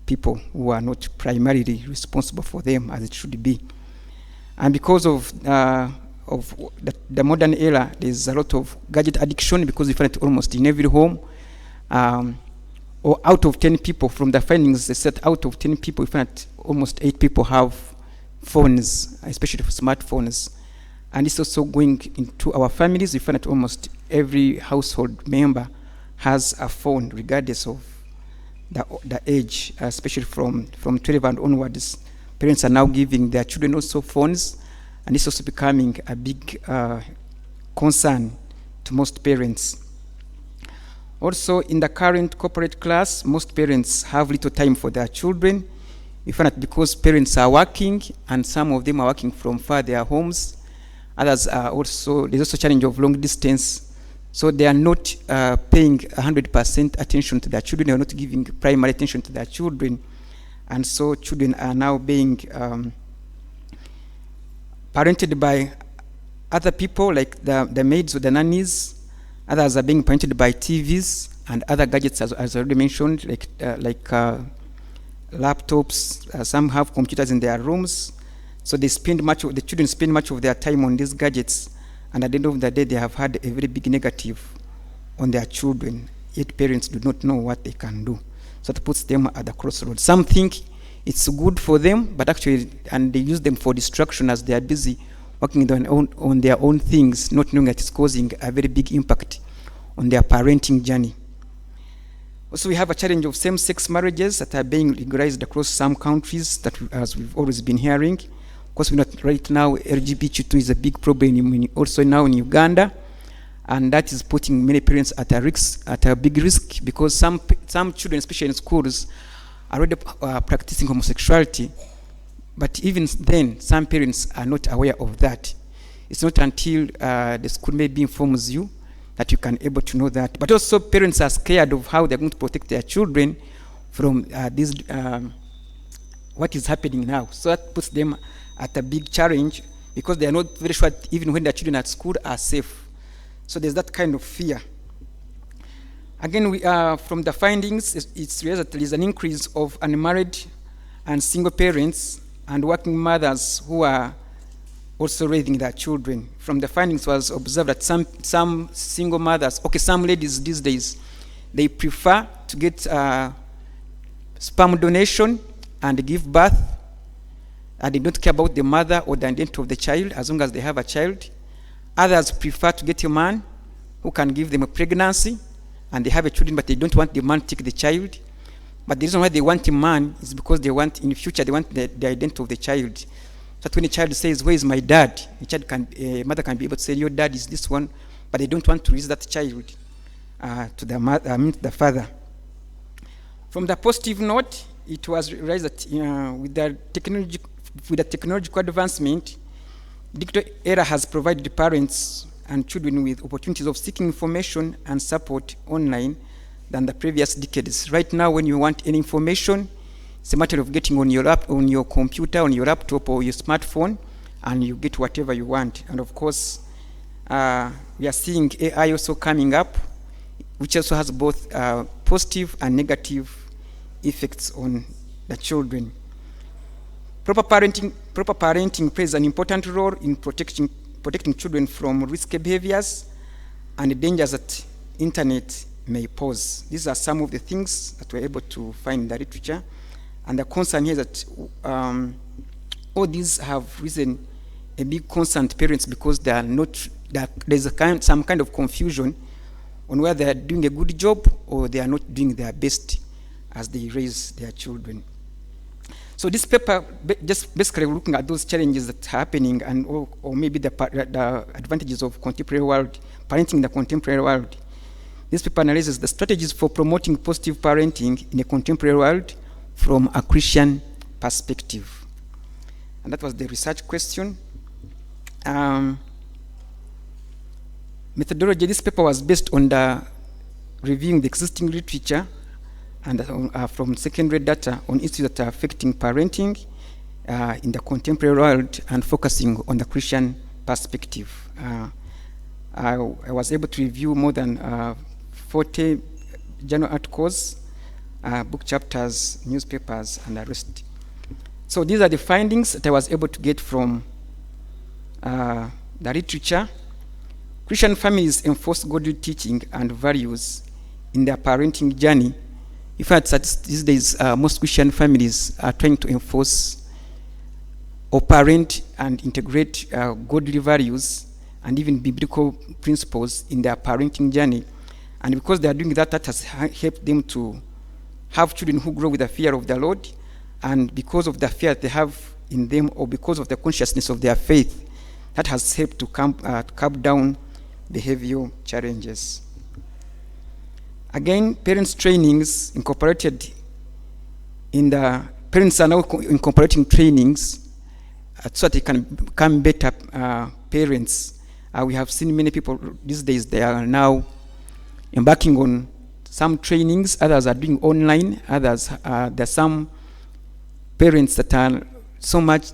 people who are not primarily responsible for them as it should be. And because of the modern era, there's a lot of gadget addiction because you find it almost in every home. Or out of 10 people, from the findings, they said out of 10 people, you find that almost 8 people have phones, especially smartphones. And it's also going into our families. You find that almost every household member has a phone, regardless of the age, especially from 12 and onwards. Parents are now giving their children also phones, and it's also becoming a big concern to most parents. Also, in the current corporate class, most parents have little time for their children. You find that because parents are working, and some of them are working from far their homes, others are also, there's also a challenge of long distance. So they are not paying 100% attention to their children. They are not giving primary attention to their children. And so children are now being parented by other people, like the maids or the nannies. Others are being parented by TVs and other gadgets, as I already mentioned, like laptops. Some have computers in their rooms. So the children spend much of their time on these gadgets. And at the end of the day, they have had a very big negative on their children. Yet parents do not know what they can do. So that puts them at the crossroads. Some think it's good for them, but actually, and they use them for distraction as they are busy working on their own things, not knowing that it's causing a very big impact on their parenting journey. Also, we have a challenge of same-sex marriages that are being legalized across some countries, as we've always been hearing. Of course, right now, LGBTQ2 is a big problem also now in Uganda, and that is putting many parents at a big risk, because some children, especially in schools, are already practicing homosexuality. But even then, some parents are not aware of that. It's not until the school maybe informs you that you can able to know that. But also, parents are scared of how they're going to protect their children from what is happening now. So that puts them at a big challenge, because they are not very sure even when their children at school are safe. So there's that kind of fear. Again, from the findings, it's realized that there is an increase of unmarried and single parents and working mothers who are also raising their children. From the findings was observed that some single mothers, some ladies these days, they prefer to get sperm donation and give birth, and they don't care about the mother or the identity of the child as long as they have a child. Others prefer to get a man who can give them a pregnancy, and they have a children, but they don't want the man to take the child. But the reason why they want a man is because they want, in the future, they want the identity of the child. So that when a child says, "Where is my dad?" A mother can be able to say, "Your dad is this one," but they don't want to raise that child to the father. From the positive note, it was realized that with the technological advancement, digital era has provided parents and children with opportunities of seeking information and support online than the previous decades. Right now, when you want any information, it's a matter of getting on your computer, on your laptop, or your smartphone, and you get whatever you want. And of course, we are seeing AI also coming up, which also has both positive and negative effects on the children. Proper parenting plays an important role in protecting children from risky behaviors and dangers that internet may pose. These are some of the things that we're able to find in the literature. And the concern here is that all these have risen a big concern to parents because there's some kind of confusion on whether they're doing a good job or they are not doing their best as they raise their children. So this paper just basically looking at those challenges that are happening and or maybe the advantages of contemporary world, parenting in the contemporary world. This paper analyzes the strategies for promoting positive parenting in a contemporary world from a Christian perspective. And that was the research question. Methodology, this paper was based on the reviewing the existing literature and from secondary data on issues that are affecting parenting in the contemporary world and focusing on the Christian perspective. I was able to review more than 40 journal articles, book chapters, newspapers, and the rest. So these are the findings that I was able to get from the literature. Christian families enforce godly teaching and values in their parenting journey. In fact, these days, most Christian families are trying to enforce or parent and integrate godly values and even biblical principles in their parenting journey. And because they are doing that, that has helped them to have children who grow with the fear of the Lord. And because of the fear they have in them, or because of the consciousness of their faith, that has helped to calm down behavioral challenges. Again, parents' trainings incorporated in the parents are now incorporating trainings so that they can become better parents. We have seen many people these days, they are now embarking on some trainings, others are doing online, others, there are some parents that are so much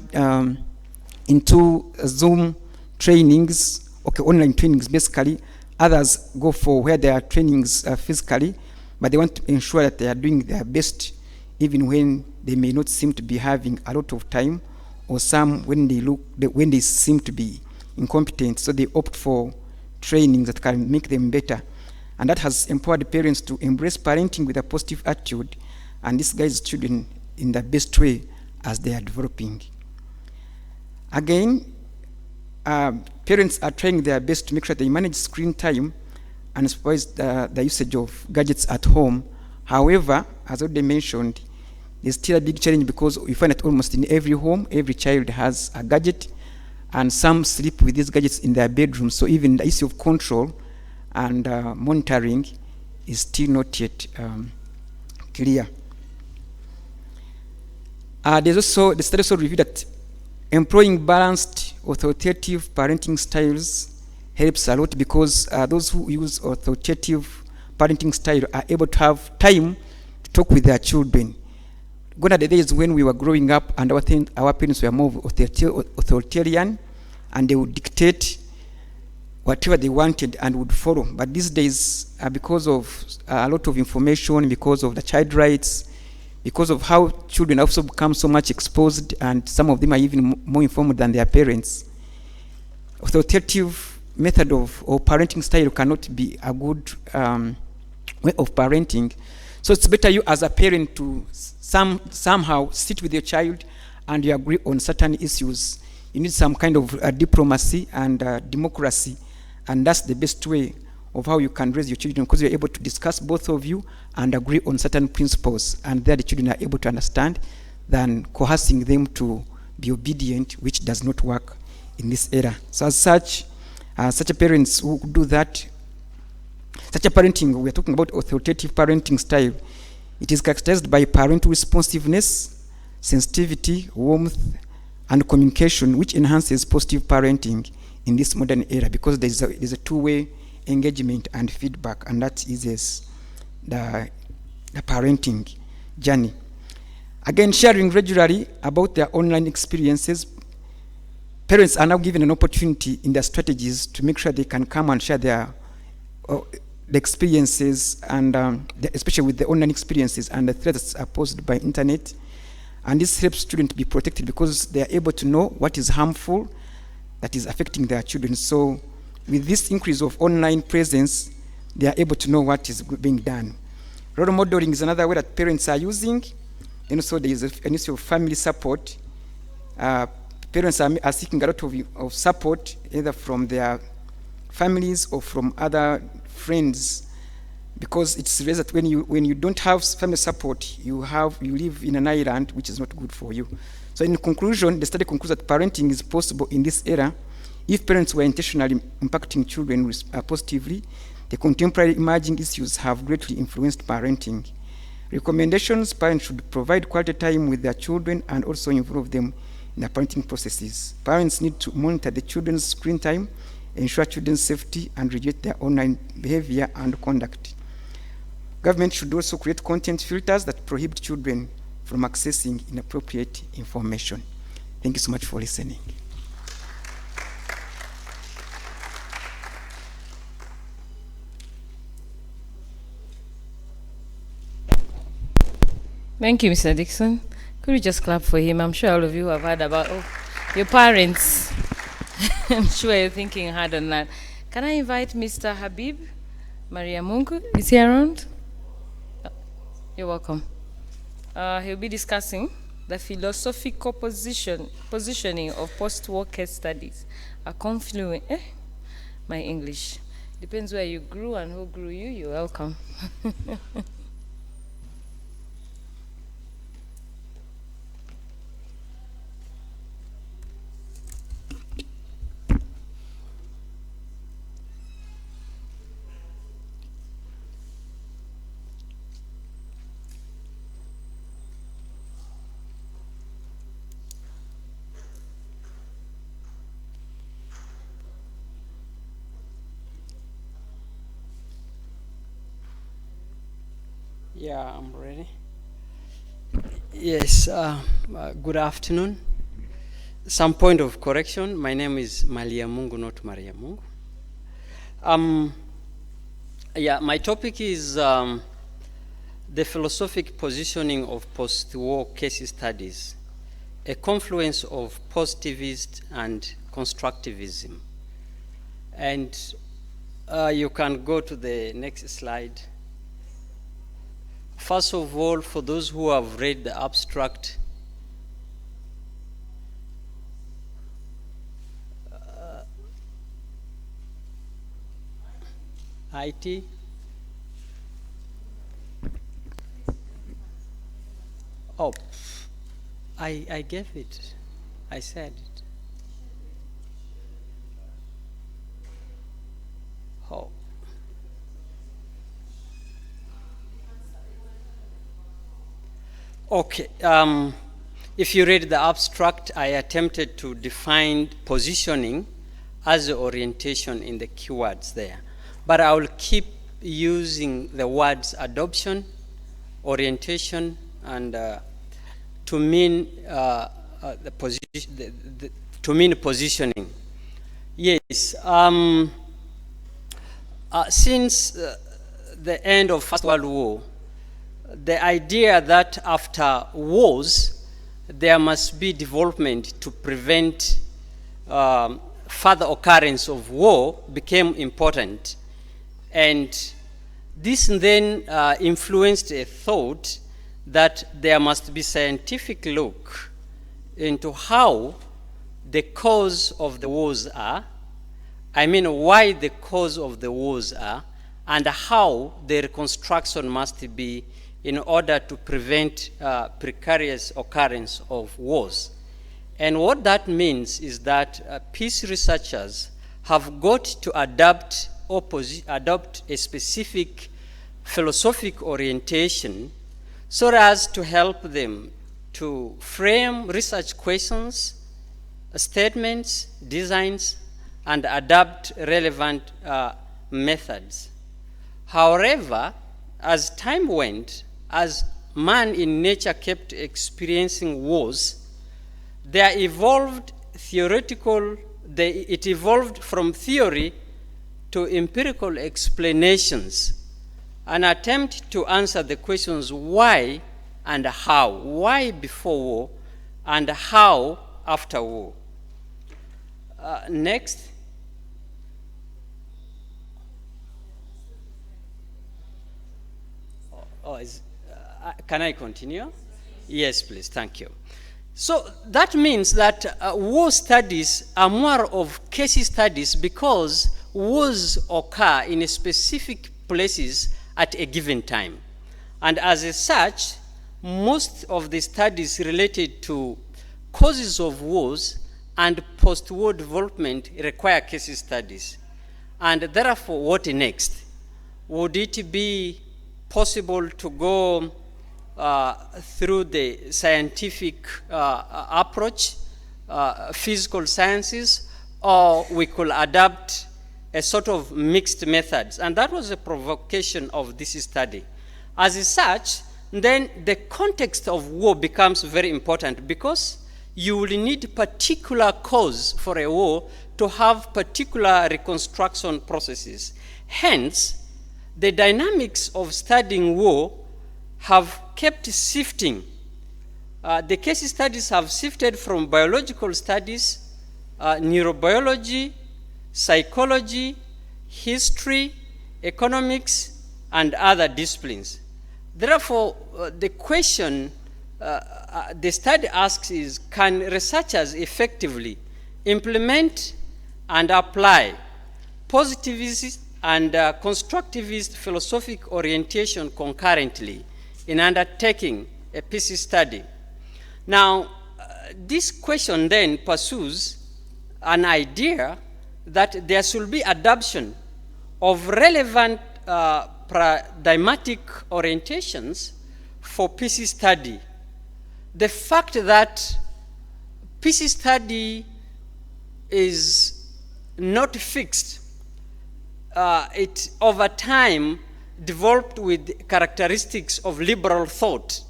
into Zoom trainings, online trainings basically. Others go for where there are trainings physically, but they want to ensure that they are doing their best even when they may not seem to be having a lot of time, or some when they seem to be incompetent, so they opt for trainings that can make them better. And that has empowered parents to embrace parenting with a positive attitude, and this guides children in the best way as they are developing. Again, parents are trying their best to make sure they manage screen time and supervise the usage of gadgets at home. However, as already mentioned, there's still a big challenge because we find that almost in every home, every child has a gadget, and some sleep with these gadgets in their bedroom. So even the issue of control and monitoring is still not yet clear. The study also reviewed that employing balanced, authoritative parenting styles helps a lot because those who use authoritative parenting style are able to have time to talk with their children. Gone are the days when we were growing up and our parents were more authoritarian, and they would dictate whatever they wanted and would follow. But these days, because of a lot of information, because of the child rights, because of how children also become so much exposed, and some of them are even more informed than their parents. Authoritative method or parenting style cannot be a good way of parenting. So it's better you as a parent to somehow sit with your child and you agree on certain issues. You need some kind of diplomacy and democracy, and that's the best way of how you can raise your children, because you're able to discuss, both of you, and agree on certain principles, and there the children are able to understand, than coercing them to be obedient, which does not work in this era. So as such a parents who do that, such a parenting, we are talking about authoritative parenting style. It is characterized by parental responsiveness, sensitivity, warmth, and communication, which enhances positive parenting in this modern era, because there's a two-way engagement and feedback, and that eases the parenting journey. Again, sharing regularly about their online experiences. Parents are now given an opportunity in their strategies to make sure they can come and share their the experiences, and especially with the online experiences and the threats are posed by internet. And this helps students to be protected, because they are able to know what is harmful that is affecting their children. So with this increase of online presence, they are able to know what is being done. Role modeling is another way that parents are using. And also there is an issue of family support. Parents are seeking a lot of support, either from their families or from other friends, because it's realized that when you don't have family support, you live in an island, which is not good for you. So in conclusion, the study concludes that parenting is possible in this era if parents were intentionally impacting children positively. The contemporary emerging issues have greatly influenced parenting. Recommendations: parents should provide quality time with their children and also involve them in their parenting processes. Parents need to monitor the children's screen time, ensure children's safety, and regulate their online behavior and conduct. Government should also create content filters that prohibit children from accessing inappropriate information. Thank you so much for listening. Thank you, Mr. Dixon. Could you just clap for him? I'm sure all of you have heard about your parents. I'm sure you're thinking hard on that. Can I invite Mr. Habib Maria Mungu? Is he around? You're welcome. He'll be discussing the philosophical positioning of post-war case studies. A confluent, my English. Depends where you grew and who grew you. You're welcome. Yeah, I'm ready. Yes, good afternoon. Some point of correction. My name is Malia Mungu, not Maria Mungu. Yeah, my topic is the philosophic positioning of post-war case studies, a confluence of positivist and constructivism. And you can go to the next slide. First of all, for those who have read the abstract, IT. Oh, I gave it. I said it. Oh. Okay, if you read the abstract, I attempted to define positioning as the orientation in the keywords there. But I will keep using the words adoption, orientation, and to mean the position, to mean positioning. Yes, since the end of First World War, the idea that after wars, there must be development to prevent further occurrence of war became important. And this then influenced a thought that there must be scientific look into how the cause of the wars are, I mean why the cause of the wars are, and how the reconstruction must be in order to prevent precarious occurrence of wars. And what that means is that peace researchers have got to adopt a specific philosophic orientation so as to help them to frame research questions, statements, designs, and adapt relevant methods. However, as time went, as man in nature kept experiencing wars, it evolved from theory to empirical explanations, an attempt to answer the questions why and how. Why before war and how after war. Next. Can I continue? Yes, please. Thank you. So that means that war studies are more of case studies because wars occur in specific places at a given time. And as such, most of the studies related to causes of wars and post-war development require case studies. And therefore, what next? Would it be possible to go through the scientific approach, physical sciences, or we could adapt a sort of mixed methods? And that was a provocation of this study. As such, then the context of war becomes very important because you will need particular cause for a war to have particular reconstruction processes. Hence, the dynamics of studying war have kept shifting. The case studies have shifted from biological studies, neurobiology, psychology, history, economics, and other disciplines. Therefore, the question the study asks is, can researchers effectively implement and apply positivist and constructivist philosophic orientation concurrently in undertaking a peace study? Now, this question then pursues an idea that there should be adoption of relevant paradigmatic orientations for peace study. The fact that peace study is not fixed, it over time developed with characteristics of liberal thought,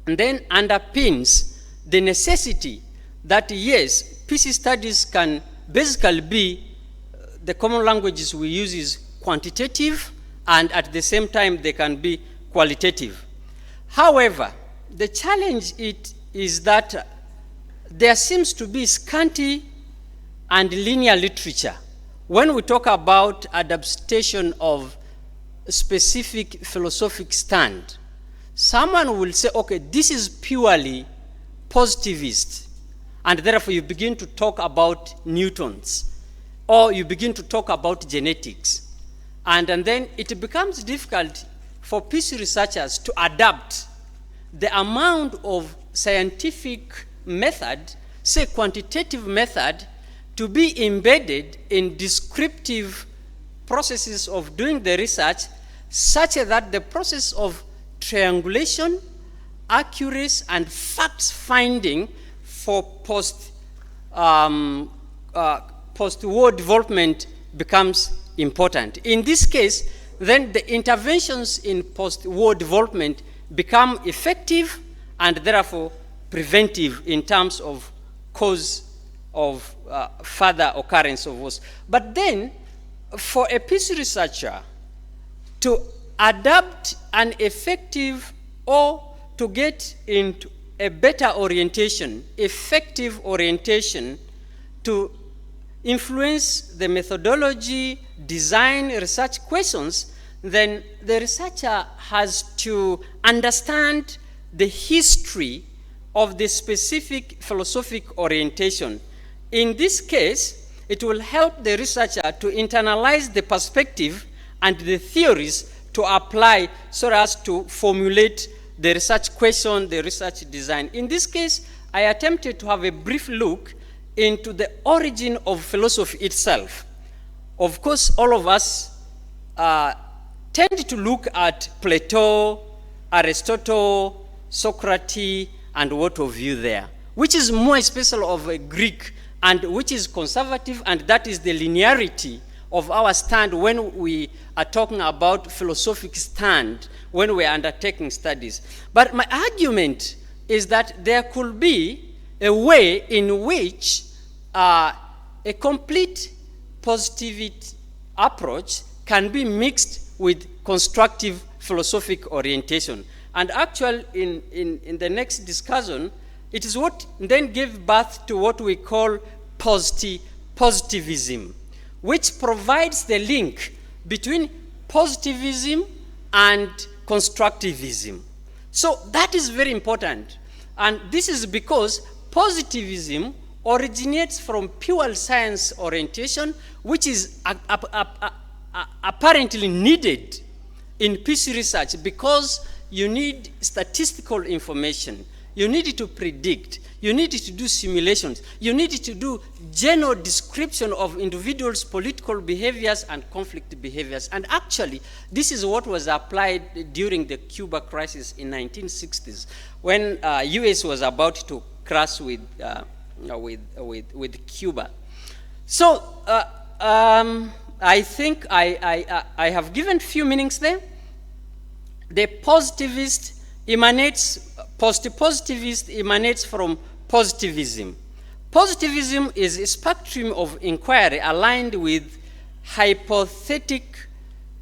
and then underpins the necessity that yes, peace studies can basically be, the common languages we use is quantitative, and at the same time they can be qualitative. However, the challenge is that there seems to be scanty and linear literature when we talk about adaptation of specific philosophic stand. Someone will say, okay, this is purely positivist, and therefore you begin to talk about Newtons, or you begin to talk about genetics. And then it becomes difficult for peace researchers to adapt the amount of scientific method, say quantitative method, to be embedded in descriptive processes of doing the research, such that the process of triangulation, accuracy, and facts finding for post-war development becomes important. In this case, then the interventions in post-war development become effective and therefore preventive in terms of cause of further occurrence of wars. But then, for a peace researcher to adapt an effective or to get into a better orientation, effective orientation to influence the methodology, design research questions, then the researcher has to understand the history of the specific philosophic orientation. In this case, it will help the researcher to internalize the perspective and the theories to apply so as to formulate the research question, the research design. In this case, I attempted to have a brief look into the origin of philosophy itself. Of course, all of us tend to look at Plato, Aristotle, Socrates, and what have you there, which is more special of a Greek and which is conservative, and that is the linearity of our stand when we are talking about philosophic stand, when we are undertaking studies. But my argument is that there could be a way in which a complete positivity approach can be mixed with constructive philosophic orientation. And actually, in the next discussion, it is what then gave birth to what we call positivism, which provides the link between positivism and constructivism. So that is very important. And this is because positivism originates from pure science orientation, which is apparently needed in peace research because you need statistical information. You need to predict. You need to do simulations. You need to do general description of individuals' political behaviors and conflict behaviors. And actually, this is what was applied during the Cuba crisis in 1960s, when U.S. was about to crash with Cuba. So I think I have given few meanings there. The positivist post-positivist emanates from positivism. Positivism is a spectrum of inquiry aligned with hypothetic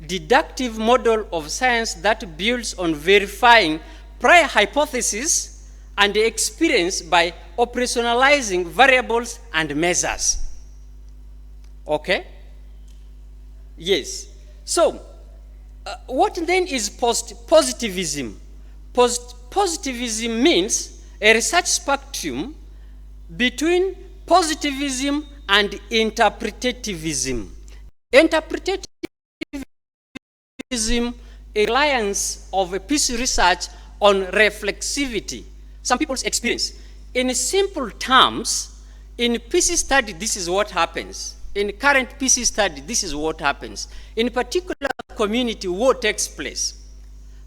deductive model of science that builds on verifying prior hypotheses and experience by operationalizing variables and measures. Okay? Yes. So, what then is positivism? Positivism means a research spectrum between positivism and interpretativism. Interpretativism is a reliance of a peace research on reflexivity, some people's experience. In simple terms, in peace study, this is what happens. In current peace study, this is what happens. In particular community, war takes place.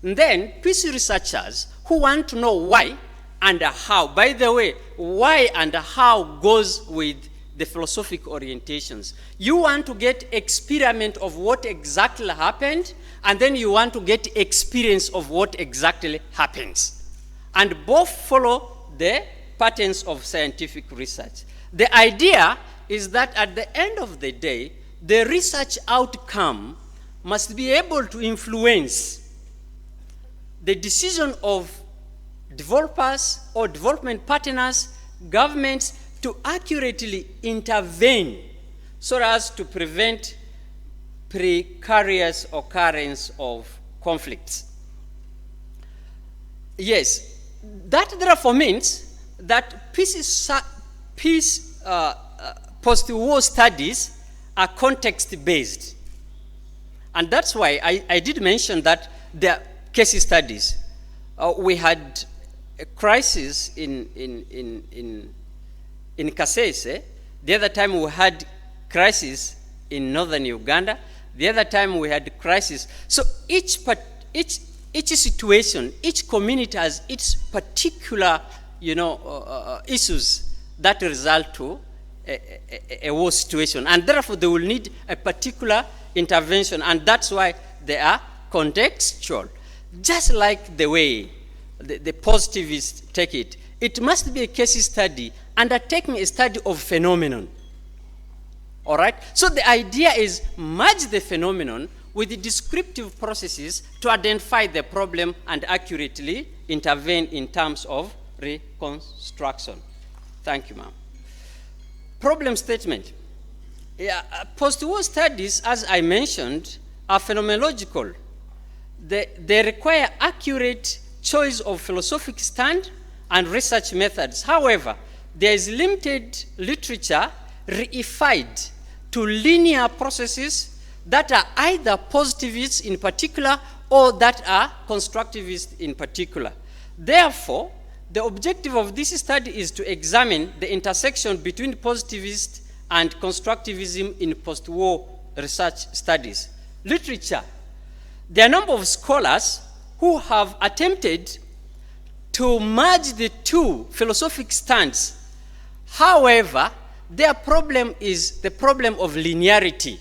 And then peace researchers who want to know why and how. By the way, why and how goes with the philosophic orientations. You want to get experiment of what exactly happened, and then you want to get experience of what exactly happens. And both follow the patterns of scientific research. The idea is that at the end of the day, the research outcome must be able to influence the decision of developers or development partners, governments, to accurately intervene so as to prevent precarious occurrence of conflicts. Yes, that therefore means that post-war studies are context-based. And that's why I did mention that there are case studies. We had a crisis in Kasese. The other time we had crisis in northern Uganda. The other time we had crisis. So each situation, each community has its particular, issues that result to a war situation, and therefore they will need a particular intervention, and that's why they are contextual. Just like the way the positivists take it, it must be a case study undertaking a study of phenomenon. All right? So the idea is merge the phenomenon with the descriptive processes to identify the problem and accurately intervene in terms of reconstruction. Thank you, ma'am. Problem statement. Yeah, post-war studies, as I mentioned, are phenomenological. They require accurate choice of philosophic stand and research methods. However, there is limited literature reified to linear processes that are either positivists in particular or that are constructivists in particular. Therefore, the objective of this study is to examine the intersection between positivist and constructivism in post-war research studies. Literature. There are a number of scholars who have attempted to merge the two philosophic stands. However, their problem is the problem of linearity.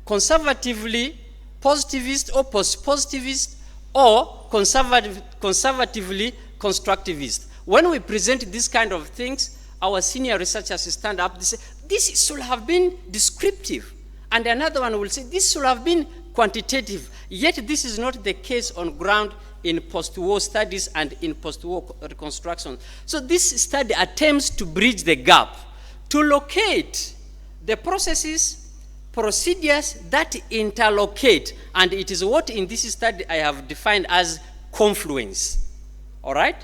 Conservatively positivist or post-positivist, or conservatively constructivist. When we present these kind of things, our senior researchers stand up and say, this should have been descriptive. And another one will say, this should have been quantitative. Yet this is not the case on ground in post-war studies and in post-war reconstruction. So this study attempts to bridge the gap, to locate the processes, procedures that interlocate, and it is what in this study I have defined as confluence. All right?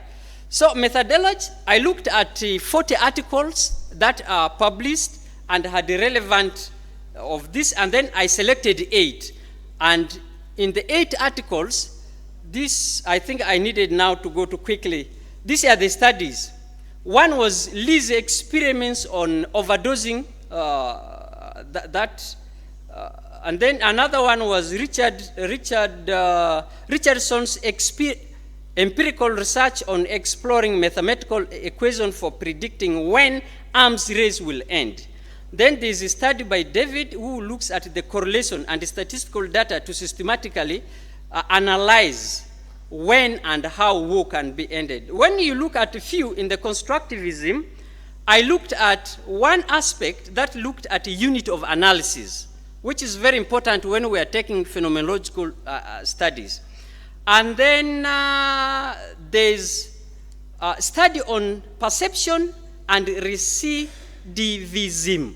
So methodology, I looked at 40 articles that are published and had the relevant of this, and then I selected 8. And in the 8 articles, this, I think I needed now to go to quickly. These are the studies. One was Lee's experiments on overdosing, and then another one was Richardson's empirical research on exploring mathematical equation for predicting when arms race will end. Then there is a study by David who looks at the correlation and the statistical data to systematically analyze when and how war can be ended. When you look at a few in the constructivism, I looked at one aspect that looked at a unit of analysis, which is very important when we are taking phenomenological studies. And then there's a study on perception and recidivism.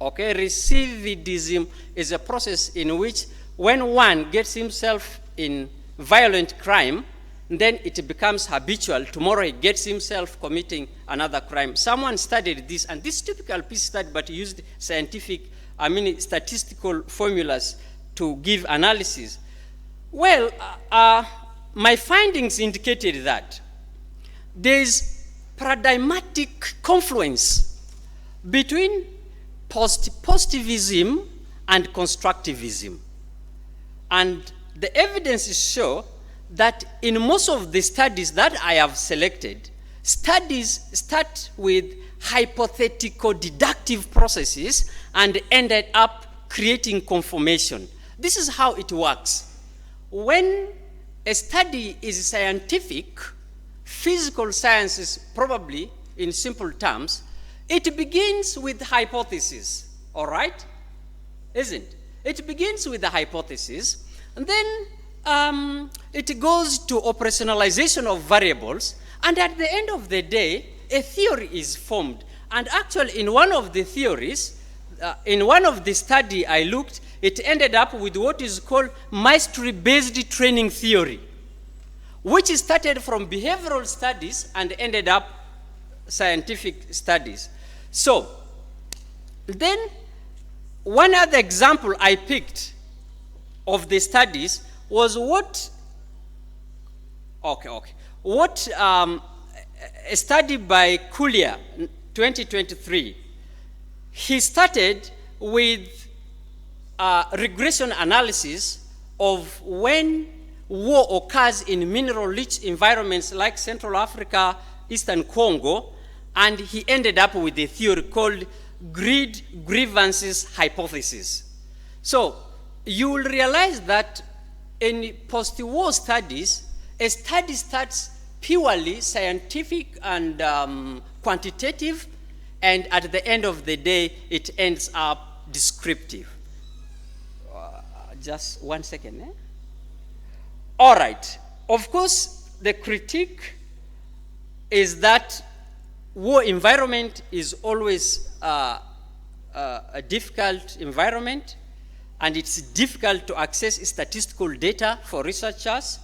Okay, recidivism is a process in which when one gets himself in violent crime, then it becomes habitual. Tomorrow he gets himself committing another crime. Someone studied this, and this typical piece study, but used statistical formulas to give analysis. Well, my findings indicated that there's paradigmatic confluence between positivism and constructivism. And the evidence shows that in most of the studies that I have selected, studies start with hypothetical deductive processes and ended up creating confirmation. This is how it works. When a study is scientific, physical sciences probably, in simple terms, it begins with hypothesis, all right? Isn't it? It begins with the hypothesis, and then it goes to operationalization of variables, and at the end of the day, a theory is formed. And actually, in one of the theories, in one of the study I looked, it ended up with what is called mastery-based training theory, which started from behavioral studies and ended up scientific studies. So, then one other example I picked of the studies was a study by Collier, 2023. He started with regression analysis of when war occurs in mineral-rich environments like Central Africa, Eastern Congo, and he ended up with a theory called greed grievances hypothesis. So you will realize that in post-war studies, a study starts purely scientific and quantitative, and at the end of the day, it ends up descriptive. Just 1 second. All right. Of course, the critique is that war environment is always a difficult environment, and it's difficult to access statistical data for researchers,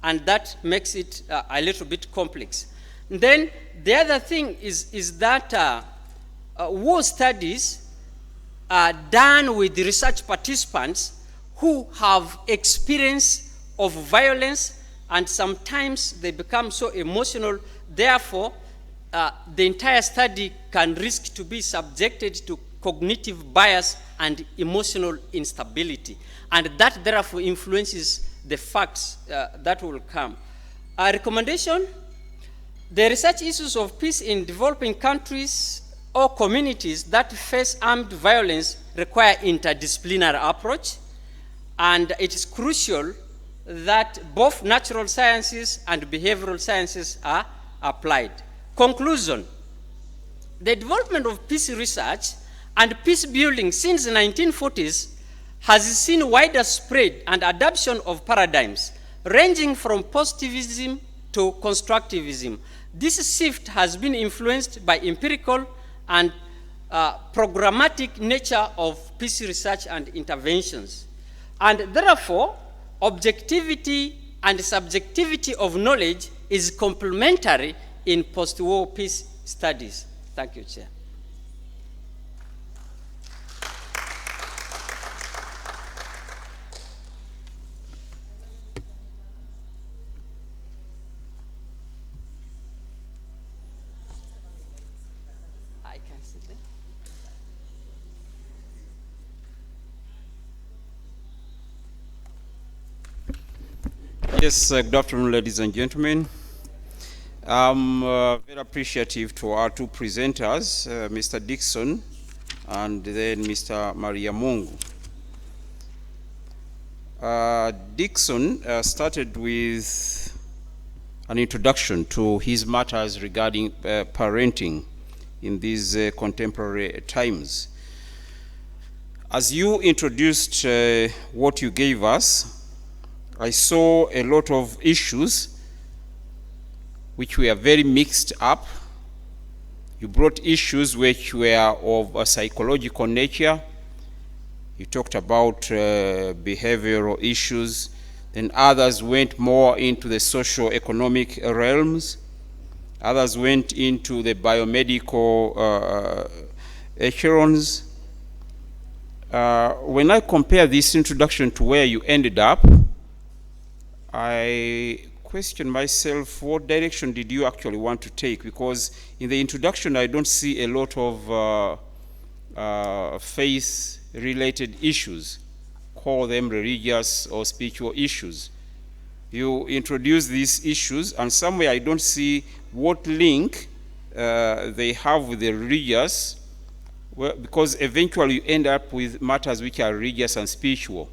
and that makes it a little bit complex. And then the other thing is that war studies are done with research participants who have experience of violence, and sometimes they become so emotional, therefore the entire study can risk to be subjected to cognitive bias and emotional instability, and that therefore influences the facts that will come. A recommendation: the research issues of peace in developing countries or communities that face armed violence require interdisciplinary approach, and it is crucial that both natural sciences and behavioral sciences are applied. Conclusion: the development of peace research and peace building since the 1940s has seen wider spread and adoption of paradigms ranging from positivism to constructivism. This shift has been influenced by empirical and programmatic nature of peace research and interventions. And therefore, objectivity and subjectivity of knowledge is complementary in post-war peace studies. Thank you, Chair. I can sit there. Yes, good afternoon, ladies and gentlemen. I'm very appreciative to our two presenters, Mr. Dixon and then Mr. Maria Mungu. Dixon started with an introduction to his matters regarding parenting in these contemporary times. As you introduced what you gave us, I saw a lot of issues which were very mixed up. You brought issues which were of a psychological nature. You talked about behavioral issues. Then others went more into the socio-economic realms. Others went into the biomedical echelons. When I compare this introduction to where you ended up, I question myself, what direction did you actually want to take? Because in the introduction, I don't see a lot of faith-related issues, call them religious or spiritual issues. You introduce these issues, and somewhere I don't see what link they have with the religious, well, because eventually you end up with matters which are religious and spiritual.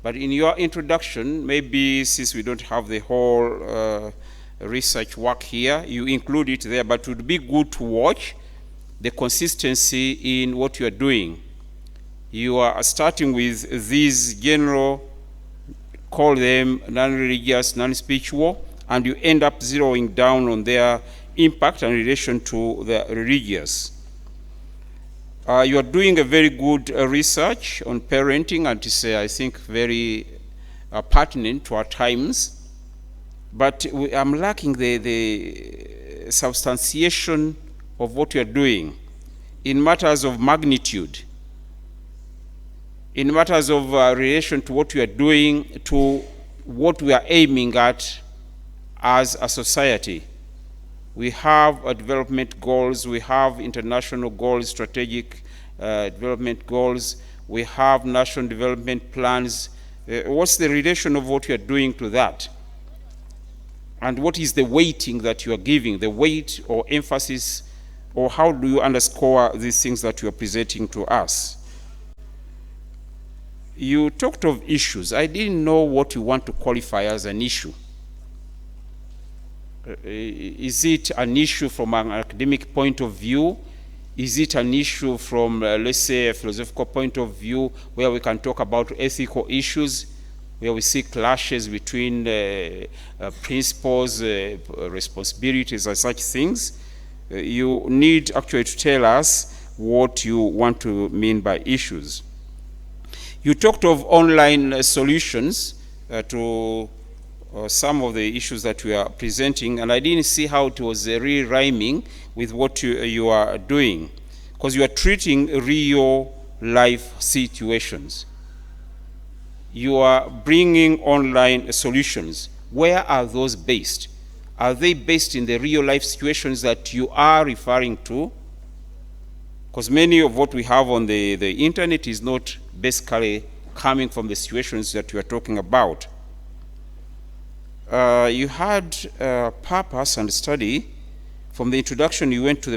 But in your introduction, maybe since we don't have the whole research work here, you include it there, but it would be good to watch the consistency in what you are doing. You are starting with these general, call them non-religious, non-spiritual, and you end up zeroing down on their impact and relation to the religious. You are doing a very good research on parenting, and it's, I think, very pertinent to our times. But I'm lacking the substantiation of what you are doing in matters of magnitude, in matters of relation to what we are doing to what we are aiming at as a society. We have development goals, we have international goals, strategic development goals, we have national development plans. What's the relation of what you are doing to that? And what is the weighting that you are giving, the weight or emphasis, or how do you underscore these things that you are presenting to us? You talked of issues. I didn't know what you want to qualify as an issue. Is it an issue from an academic point of view? Is it an issue from, let's say, a philosophical point of view, where we can talk about ethical issues, where we see clashes between principles, responsibilities, and such things? You need actually to tell us what you want to mean by issues. You talked of online solutions to some of the issues that we are presenting, and I didn't see how it was really rhyming with what you are doing, because you are treating real life situations. You are bringing online solutions. Where are those based? Are they based in the real life situations that you are referring to? Because many of what we have on the internet is not basically coming from the situations that you are talking about. You had purpose and study. From the introduction, you went to the